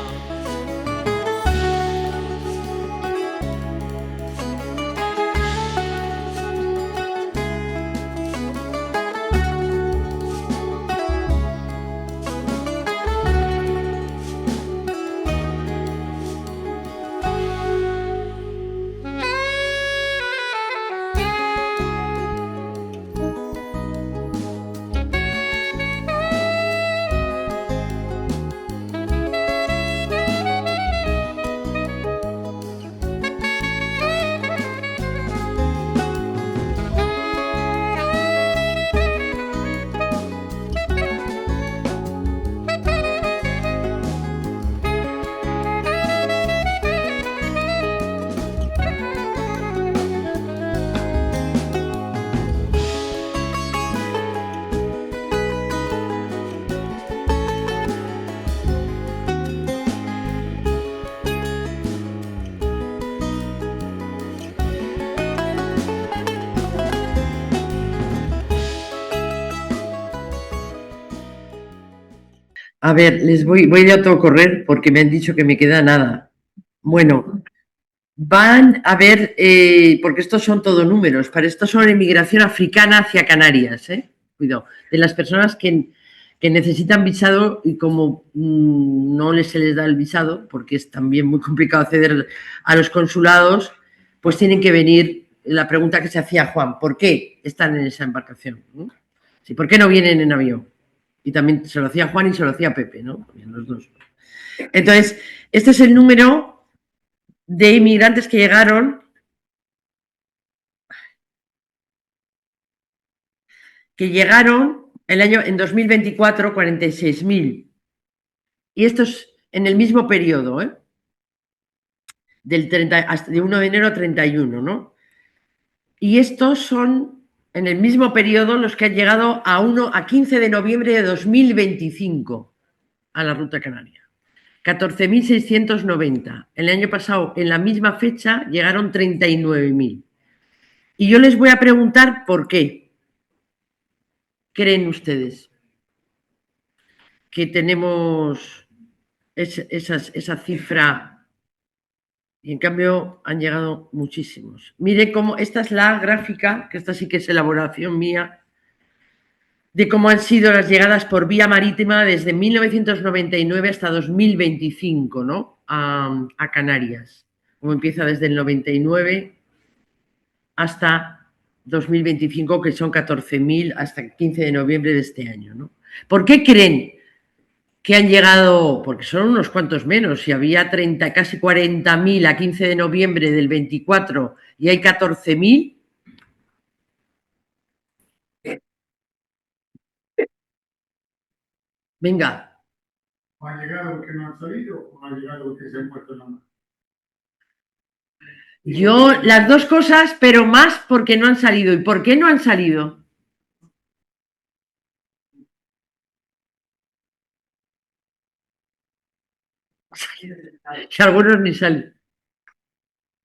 A ver, voy a todo correr porque me han dicho que me queda nada. Bueno, van a ver, porque estos son todo números, para esto son emigración africana hacia Canarias, cuidado, de las personas que necesitan visado y como no se les da el visado, porque es también muy complicado acceder a los consulados, pues tienen que venir. La pregunta que se hacía Juan, ¿por qué están en esa embarcación? Sí, ¿por qué no vienen en avión? Y también se lo hacía Juan y se lo hacía Pepe, ¿no? Los dos. Entonces, este es el número de inmigrantes que llegaron en 2024, 46.000. Y esto es en el mismo periodo, de 1 de enero a 31, ¿no? Y estos son, en el mismo periodo, los que han llegado a 15 de noviembre de 2025 a la Ruta Canaria. 14.690. El año pasado, en la misma fecha, llegaron 39.000. Y yo les voy a preguntar por qué creen ustedes que tenemos esa cifra y en cambio han llegado muchísimos. Mire cómo, esta es la gráfica, que esta sí que es elaboración mía, de cómo han sido las llegadas por vía marítima desde 1999 hasta 2025, ¿no? A Canarias. Como empieza desde el 99 hasta 2025, que son 14.000 hasta el 15 de noviembre de este año, ¿no? ¿Por qué creen que han llegado? Porque son unos cuantos menos. Si había casi 40.000 a 15 de noviembre del 24 y hay 14.000, Venga. ¿O han llegado que no han salido o han llegado que se han puesto en la mano? Yo, las dos cosas, pero más porque no han salido. ¿Y por qué no han salido? Que algunos ni salen.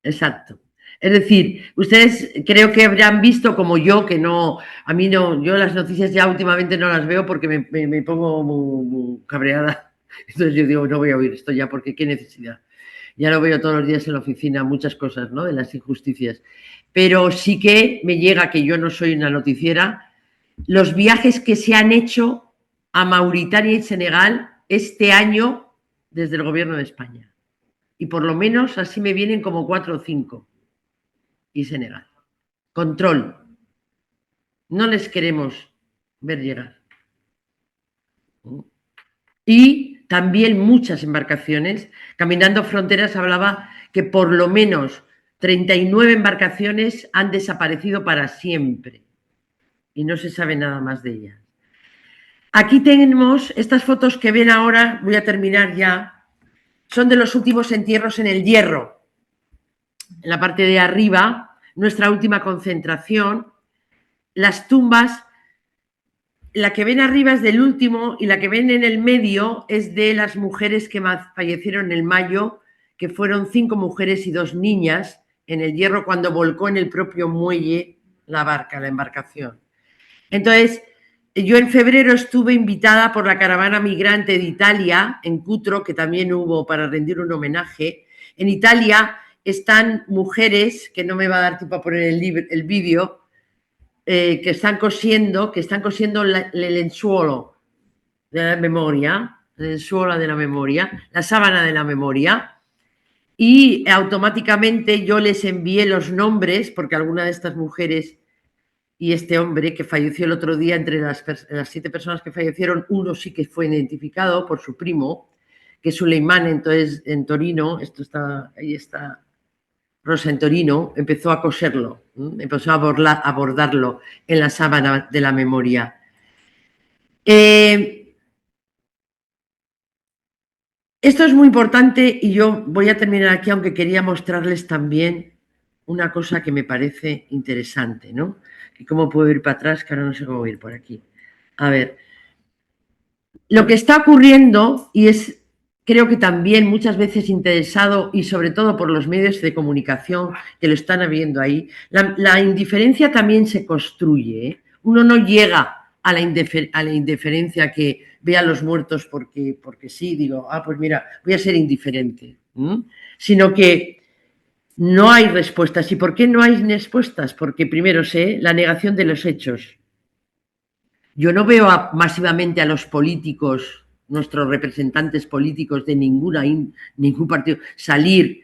Exacto. Es decir, ustedes creo que habrán visto como yo, que no, a mí no, yo las noticias ya últimamente no las veo porque me pongo muy cabreada. Entonces yo digo, no voy a oír esto ya porque qué necesidad. Ya lo veo todos los días en la oficina, muchas cosas, ¿no? De las injusticias. Pero sí que me llega, que yo no soy una noticiera, los viajes que se han hecho a Mauritania y Senegal este año desde el gobierno de España. Y por lo menos así me vienen como 4 o 5. Y Senegal. Control. No les queremos ver llegar. Y también muchas embarcaciones. Caminando Fronteras hablaba que por lo menos 39 embarcaciones han desaparecido para siempre. Y no se sabe nada más de ellas. Aquí tenemos estas fotos que ven ahora, voy a terminar ya, son de los últimos entierros en el Hierro. En la parte de arriba, nuestra última concentración, las tumbas, la que ven arriba es del último y la que ven en el medio es de las mujeres que fallecieron en mayo, que fueron 5 mujeres y 2 niñas en el Hierro cuando volcó en el propio muelle la barca, la embarcación. Entonces, yo en febrero estuve invitada por la caravana migrante de Italia, en Cutro, que también hubo para rendir un homenaje. En Italia están mujeres, que no me va a dar tiempo a poner el vídeo, que están cosiendo el lenzuolo de la memoria, el lenzuolo de la memoria, la sábana de la memoria, y automáticamente yo les envié los nombres, porque alguna de estas mujeres y este hombre que falleció el otro día, entre las 7 personas que fallecieron, uno sí que fue identificado por su primo, que es Suleimán, entonces en Torino, ahí está Rosa en Torino, empezó a coserlo, empezó a abordarlo en la sábana de la memoria. Esto es muy importante y yo voy a terminar aquí, aunque quería mostrarles también una cosa que me parece interesante, ¿no? ¿Y cómo puedo ir para atrás? Que ahora no sé cómo ir por aquí. A ver, lo que está ocurriendo, y es creo que también muchas veces interesado y sobre todo por los medios de comunicación que lo están habiendo ahí, la indiferencia también se construye, ¿eh? Uno no llega a la indiferencia que ve a los muertos porque sí, digo, pues mira, voy a ser indiferente, sino que no hay respuestas. ¿Y por qué no hay respuestas? Porque primero sé la negación de los hechos. Yo no veo masivamente a los políticos, nuestros representantes políticos de ningún partido, salir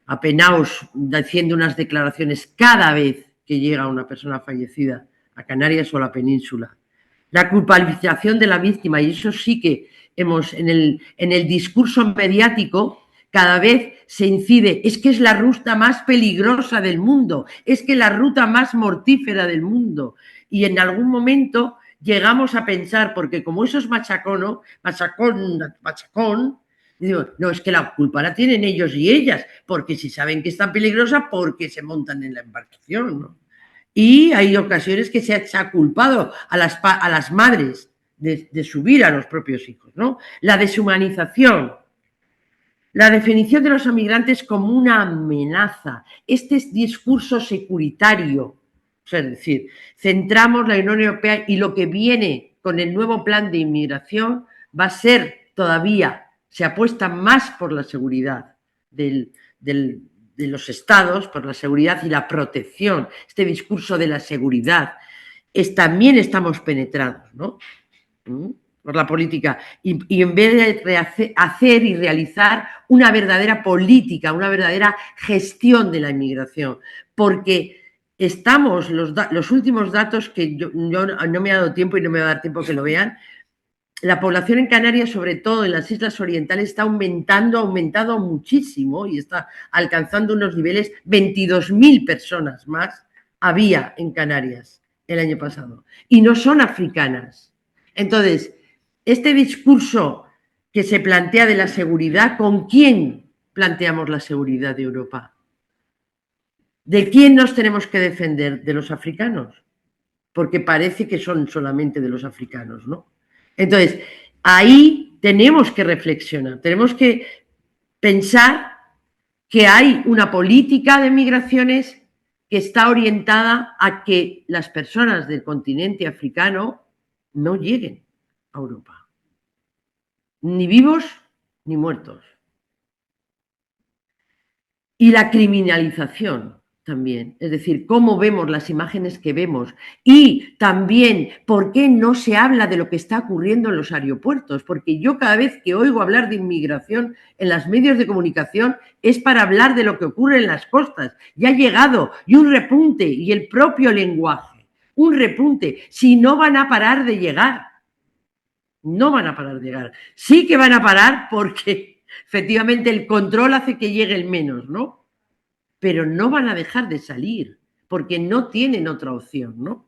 apenaos haciendo unas declaraciones cada vez que llega una persona fallecida a Canarias o a la península. La culpabilización de la víctima, y eso sí que hemos, en el discurso mediático, cada vez se incide, es que es la ruta más peligrosa del mundo, es que la ruta más mortífera del mundo. Y en algún momento llegamos a pensar, porque como eso es machacón, digo, no, es que la culpa la tienen ellos y ellas, porque si saben que es tan peligrosa, porque se montan en la embarcación, ¿no? Y hay ocasiones que se ha culpado a las madres de subir a los propios hijos, ¿no? La deshumanización, la definición de los inmigrantes como una amenaza, este discurso securitario, es decir, centramos la Unión Europea y lo que viene con el nuevo plan de inmigración va a ser todavía, se apuesta más por la seguridad de los estados, por la seguridad y la protección, este discurso de la seguridad, también estamos penetrados, ¿no? Por la política, y en vez de hacer y realizar una verdadera política, una verdadera gestión de la inmigración, porque estamos, los últimos datos que yo no me ha dado tiempo y no me va a dar tiempo que lo vean, la población en Canarias, sobre todo en las islas orientales, está aumentado muchísimo y está alcanzando unos niveles, 22.000 personas más había en Canarias el año pasado, y no son africanas. Entonces, este discurso que se plantea de la seguridad, ¿con quién planteamos la seguridad de Europa? ¿De quién nos tenemos que defender? ¿De los africanos? Porque parece que son solamente de los africanos, ¿no? Entonces, ahí tenemos que reflexionar, tenemos que pensar que hay una política de migraciones que está orientada a que las personas del continente africano no lleguen a Europa, ni vivos ni muertos. Y la criminalización también, es decir, cómo vemos las imágenes que vemos y también por qué no se habla de lo que está ocurriendo en los aeropuertos, porque yo cada vez que oigo hablar de inmigración en los medios de comunicación es para hablar de lo que ocurre en las costas. Ya ha llegado y un repunte y el propio lenguaje, un repunte, si no van a parar de llegar, no van a parar de llegar, sí que van a parar porque efectivamente el control hace que llegue el menos, ¿no? Pero no van a dejar de salir, porque no tienen otra opción, ¿no?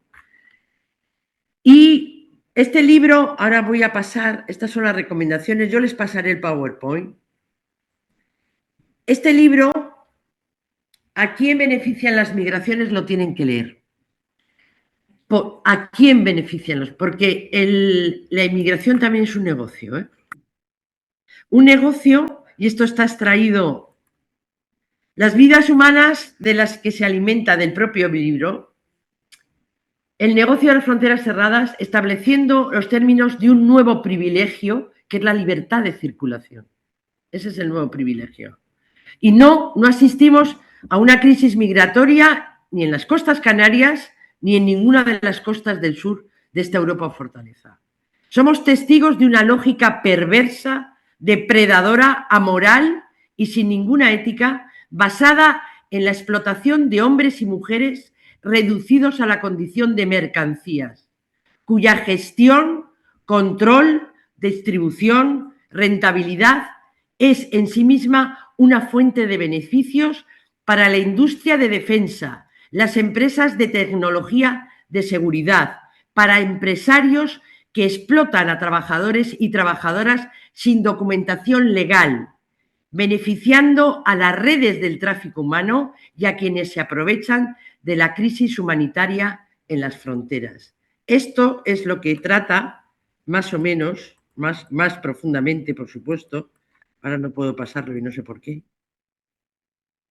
Y este libro, ahora voy a pasar, estas son las recomendaciones, yo les pasaré el PowerPoint. Este libro, ¿a quién benefician las migraciones? Lo tienen que leer. ¿A quién benefician los? Porque la inmigración también es un negocio, ¿eh? Un negocio, y esto está extraído. Las vidas humanas de las que se alimenta del propio libro, el negocio de las fronteras cerradas, estableciendo los términos de un nuevo privilegio, que es la libertad de circulación. Ese es el nuevo privilegio. Y no asistimos a una crisis migratoria ni en las costas canarias, ni en ninguna de las costas del sur de esta Europa fortaleza. Somos testigos de una lógica perversa, depredadora, amoral y sin ninguna ética, basada en la explotación de hombres y mujeres reducidos a la condición de mercancías, cuya gestión, control, distribución, rentabilidad es en sí misma una fuente de beneficios para la industria de defensa, las empresas de tecnología de seguridad, para empresarios que explotan a trabajadores y trabajadoras sin documentación legal, beneficiando a las redes del tráfico humano y a quienes se aprovechan de la crisis humanitaria en las fronteras. Esto es lo que trata, más o menos, más profundamente, por supuesto. Ahora no puedo pasarlo y no sé por qué.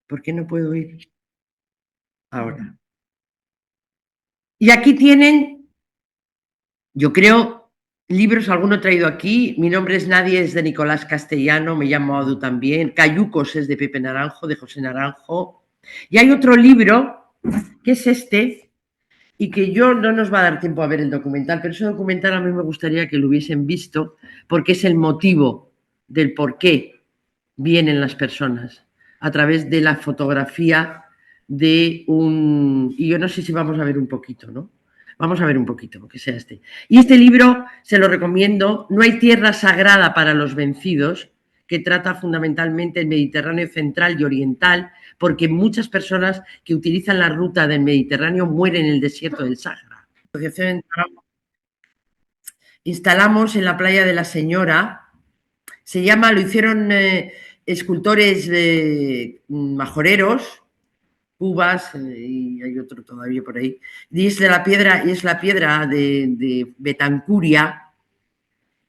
¿Por qué no puedo ir? Ahora. Y aquí tienen, yo creo, libros, alguno he traído aquí. Mi nombre es Nadie, es de Nicolás Castellano, me llamo Adu también. Cayucos es de Pepe Naranjo, de José Naranjo. Y hay otro libro, que es este, y que yo no nos va a dar tiempo a ver el documental, pero ese documental a mí me gustaría que lo hubiesen visto, porque es el motivo del por qué vienen las personas, a través de la fotografía de un... Y yo no sé si vamos a ver un poquito, ¿no? Vamos a ver un poquito, aunque sea este. Y este libro se lo recomiendo, No hay tierra sagrada para los vencidos, que trata fundamentalmente el Mediterráneo central y oriental, porque muchas personas que utilizan la ruta del Mediterráneo mueren en el desierto del Sáhara. La asociación instalamos en la playa de la Señora, se llama, lo hicieron escultores majoreros, Cubas, y hay otro todavía por ahí, y es la piedra de Betancuria.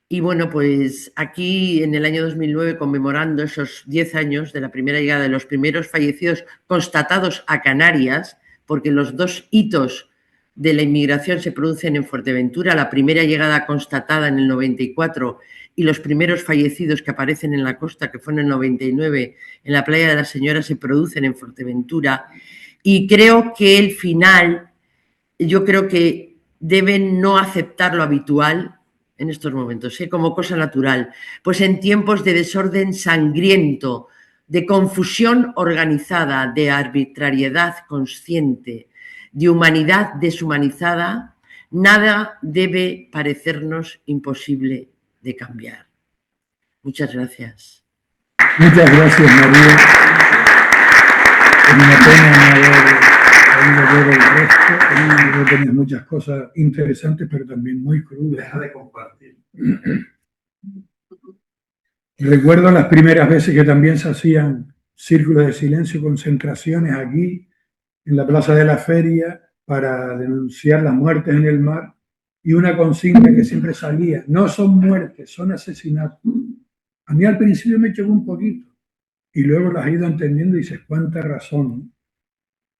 Y bueno, pues aquí en el año 2009, conmemorando esos 10 años de la primera llegada de los primeros fallecidos constatados a Canarias, porque los dos hitos de la inmigración se producen en Fuerteventura, la primera llegada constatada en el 94 y los primeros fallecidos que aparecen en la costa, que fue en el 99, en la playa de la Señora, se producen en Fuerteventura. Y creo que el final, yo creo que deben no aceptar lo habitual en estos momentos, como cosa natural, pues en tiempos de desorden sangriento, de confusión organizada, de arbitrariedad consciente, de humanidad deshumanizada, nada debe parecernos imposible de cambiar. Muchas gracias. Muchas gracias, María. Es una pena no haber podido ver el resto. Y tenía muchas cosas interesantes, pero también muy crudas. Deja de compartir. Recuerdo las primeras veces que también se hacían círculos de silencio, concentraciones aquí, en la Plaza de la Feria, para denunciar las muertes en el mar, y una consigna que siempre salía: no son muertes, son asesinatos. A mí al principio me chocó un poquito, y luego las he ido entendiendo y dices, cuánta razón.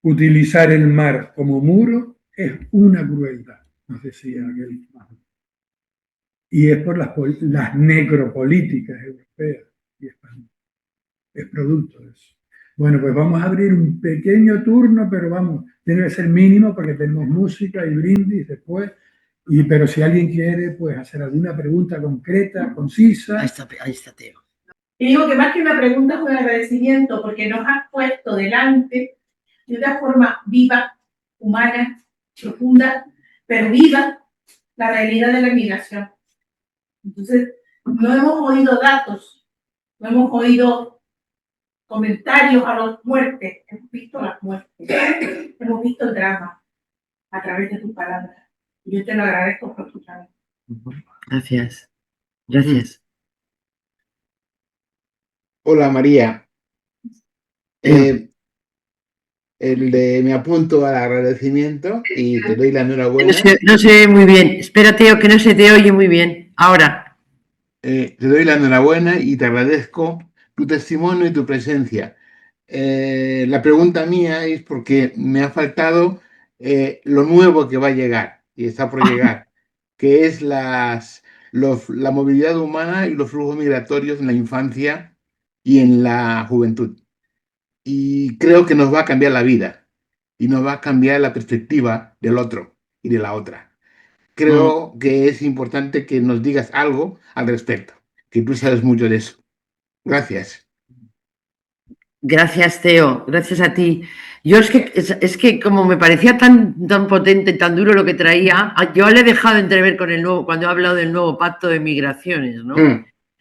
Utilizar el mar como muro es una crueldad, nos decía aquel. Y es por las necropolíticas europeas y españolas. Es producto de eso. Bueno, pues vamos a abrir un pequeño turno, pero vamos, tiene que ser mínimo porque tenemos música y brindis después. Pero si alguien quiere, pues hacer alguna pregunta concreta, concisa. Ahí está Teo. Y digo que más que una pregunta es un agradecimiento, porque nos has puesto delante de una forma viva, humana, profunda, pero viva, la realidad de la migración. Entonces, no hemos oído datos, no hemos oído comentarios a las muertes, hemos visto las muertes, hemos visto el drama a través de tus palabras. Y yo te lo agradezco por tu trabajo. Gracias. Gracias. Hola María. Me apunto al agradecimiento y te doy la enhorabuena. No se ve muy bien. Espera, Teo, que no se te oye muy bien. Ahora. Te doy la enhorabuena y te agradezco tu testimonio y tu presencia. La pregunta mía es porque me ha faltado lo nuevo que va a llegar y está por llegar, que es la movilidad humana y los flujos migratorios en la infancia y en la juventud. Y creo que nos va a cambiar la vida y nos va a cambiar la perspectiva del otro y de la otra. Creo que es importante que nos digas algo al respecto, que tú sabes mucho de eso. Gracias. Gracias, Teo. Gracias a ti. Yo es que como me parecía tan potente, tan duro lo que traía, yo le he dejado entrever con el nuevo, cuando he hablado del nuevo pacto de migraciones, ¿no?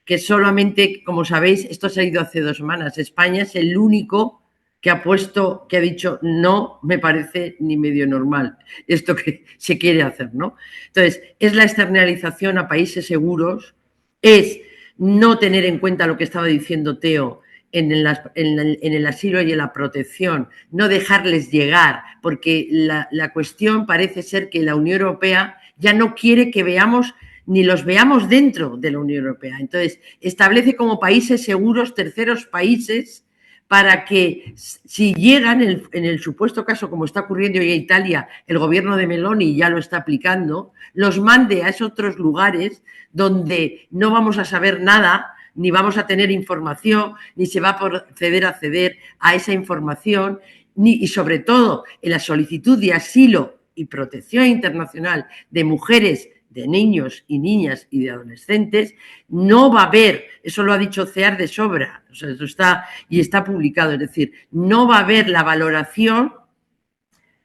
Que solamente, como sabéis, esto se ha ido hace 2 semanas. España es el único que ha dicho no me parece ni medio normal esto que se quiere hacer, ¿no? Entonces, es la externalización a países seguros, es no tener en cuenta lo que estaba diciendo Teo en el asilo y en la protección, no dejarles llegar, porque la cuestión parece ser que la Unión Europea ya no quiere que veamos ni los veamos dentro de la Unión Europea. Entonces, establece como países seguros terceros países para que si llegan, en el supuesto caso, como está ocurriendo hoy en Italia, el gobierno de Meloni ya lo está aplicando, los mande a esos otros lugares donde no vamos a saber nada, ni vamos a tener información, ni se va a proceder a acceder a esa información, y sobre todo en la solicitud de asilo y protección internacional de mujeres, de niños y niñas y de adolescentes, no va a haber, eso lo ha dicho CEAR de sobra, o sea, eso está publicado, es decir, no va a haber la valoración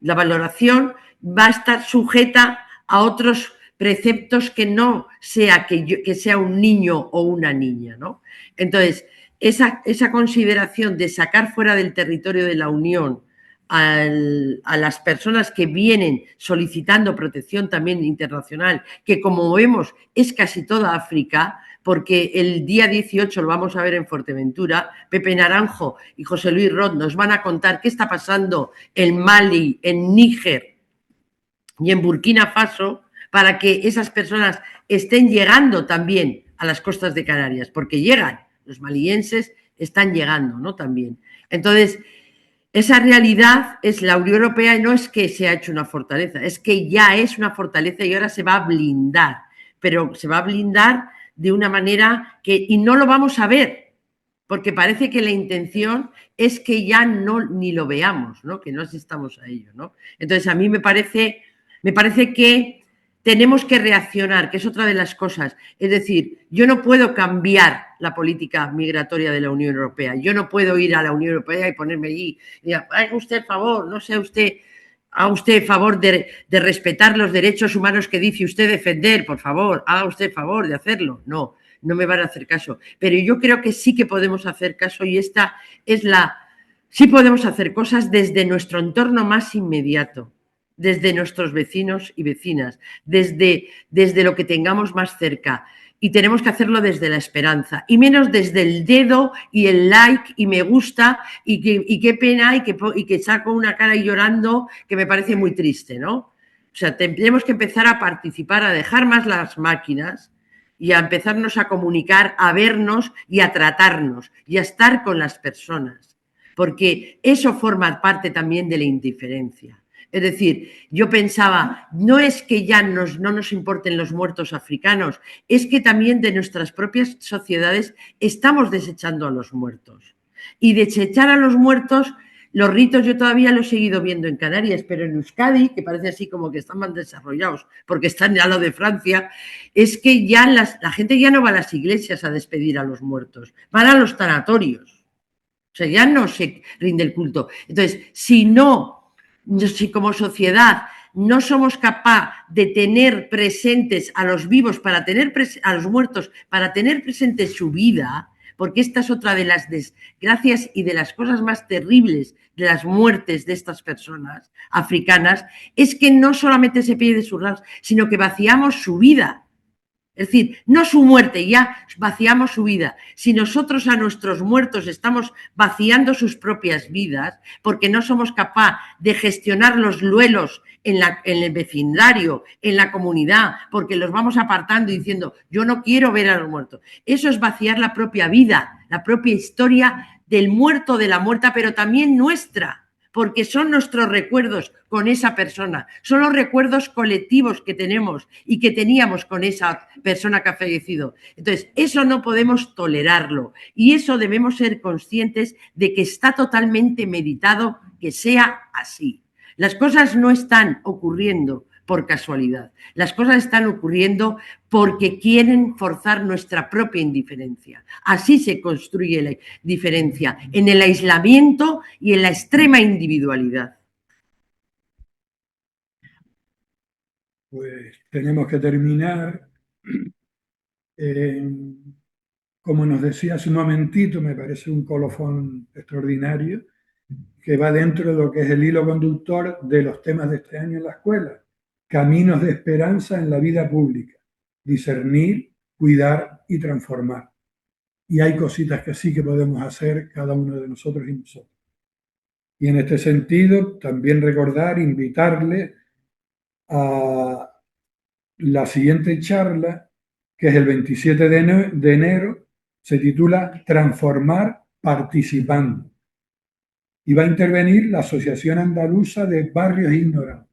va a estar sujeta a otros preceptos que no sea que sea un niño o una niña, ¿no? Entonces, esa consideración de sacar fuera del territorio de la Unión a las personas que vienen solicitando protección también internacional, que como vemos es casi toda África, porque el día 18 lo vamos a ver en Fuerteventura, Pepe Naranjo y José Luis Roth nos van a contar qué está pasando en Mali, en Níger y en Burkina Faso, para que esas personas estén llegando también a las costas de Canarias, porque llegan, los malienses están llegando, ¿no? También. Entonces, esa realidad es la Unión Europea, y no es que se ha hecho una fortaleza, es que ya es una fortaleza y ahora se va a blindar, pero se va a blindar de una manera y no lo vamos a ver, porque parece que la intención es que ya ni lo veamos, ¿no? Que no asistamos a ello, ¿no? Entonces, a mí me parece que tenemos que reaccionar, que es otra de las cosas. Es decir, yo no puedo cambiar la política migratoria de la Unión Europea. Yo no puedo ir a la Unión Europea y ponerme allí y haga usted favor, no sea usted, haga usted favor de respetar los derechos humanos que dice usted defender, por favor, haga usted favor de hacerlo. No me van a hacer caso. Pero yo creo que sí que podemos hacer caso, y esta es la sí podemos hacer cosas desde nuestro entorno más inmediato, desde nuestros vecinos y vecinas, desde lo que tengamos más cerca. Y tenemos que hacerlo desde la esperanza y menos desde el dedo y el like y me gusta y qué pena y que saco una cara y llorando que me parece muy triste, ¿no? O sea, tenemos que empezar a participar, a dejar más las máquinas y a empezarnos a comunicar, a vernos y a tratarnos y a estar con las personas, porque eso forma parte también de la indiferencia. Es decir, yo pensaba, no es que ya no nos importen los muertos africanos, es que también de nuestras propias sociedades estamos desechando a los muertos. Y desechar a los muertos, los ritos yo todavía lo he seguido viendo en Canarias, pero en Euskadi, que parece así como que están más desarrollados porque están a lo de Francia, es que ya la gente ya no va a las iglesias a despedir a los muertos, van a los tanatorios. O sea, ya no se rinde el culto. Entonces, si como sociedad no somos capaces de tener presentes a los vivos, a los muertos, para tener presente su vida, porque esta es otra de las desgracias y de las cosas más terribles de las muertes de estas personas africanas, es que no solamente se pierde sus ramas, sino que vaciamos su vida. Es decir, no su muerte, ya vaciamos su vida. Si nosotros a nuestros muertos estamos vaciando sus propias vidas porque no somos capaces de gestionar los duelos en el vecindario, en la comunidad, porque los vamos apartando y diciendo, yo no quiero ver a los muertos. Eso es vaciar la propia vida, la propia historia del muerto, de la muerta, pero también nuestra, porque son nuestros recuerdos con esa persona, son los recuerdos colectivos que tenemos y que teníamos con esa persona que ha fallecido. Entonces, eso no podemos tolerarlo y eso debemos ser conscientes de que está totalmente meditado que sea así. Las cosas no están ocurriendo por casualidad, las cosas están ocurriendo porque quieren forzar nuestra propia indiferencia. Así se construye la diferencia, en el aislamiento y en la extrema individualidad. Pues tenemos que terminar. Como nos decía hace un momentito, me parece un colofón extraordinario que va dentro de lo que es el hilo conductor de los temas de este año en la escuela. Caminos de esperanza en la vida pública. Discernir, cuidar y transformar. Y hay cositas que sí que podemos hacer cada uno de nosotros y nosotros. Y en este sentido, también recordar, invitarle a la siguiente charla, que es el 27 de enero, se titula Transformar participando. Y va a intervenir la Asociación Andaluza de Barrios Ignorantes.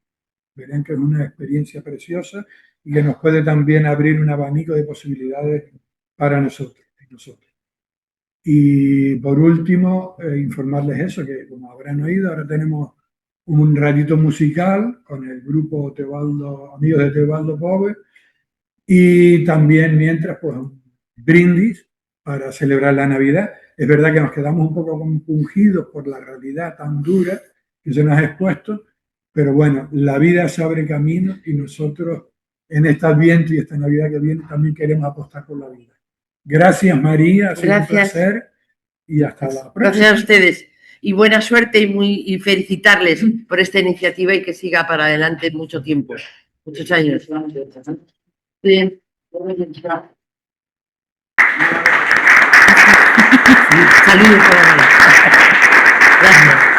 Verán que es una experiencia preciosa y que nos puede también abrir un abanico de posibilidades para nosotros. Y por último, informarles eso, que como habrán oído, ahora tenemos un ratito musical con el grupo Amigos de Teobaldo Pove, y también mientras, pues, brindis para celebrar la Navidad. Es verdad que nos quedamos un poco compungidos por la realidad tan dura que se nos ha expuesto, pero bueno, la vida se abre camino y nosotros en este Adviento y esta Navidad que viene también queremos apostar por la vida. Gracias, María, ha sido un placer y hasta la próxima. Gracias a ustedes y buena suerte y felicitarles por esta iniciativa y que siga para adelante mucho tiempo, muchos años. Bien. Saludos. Gracias.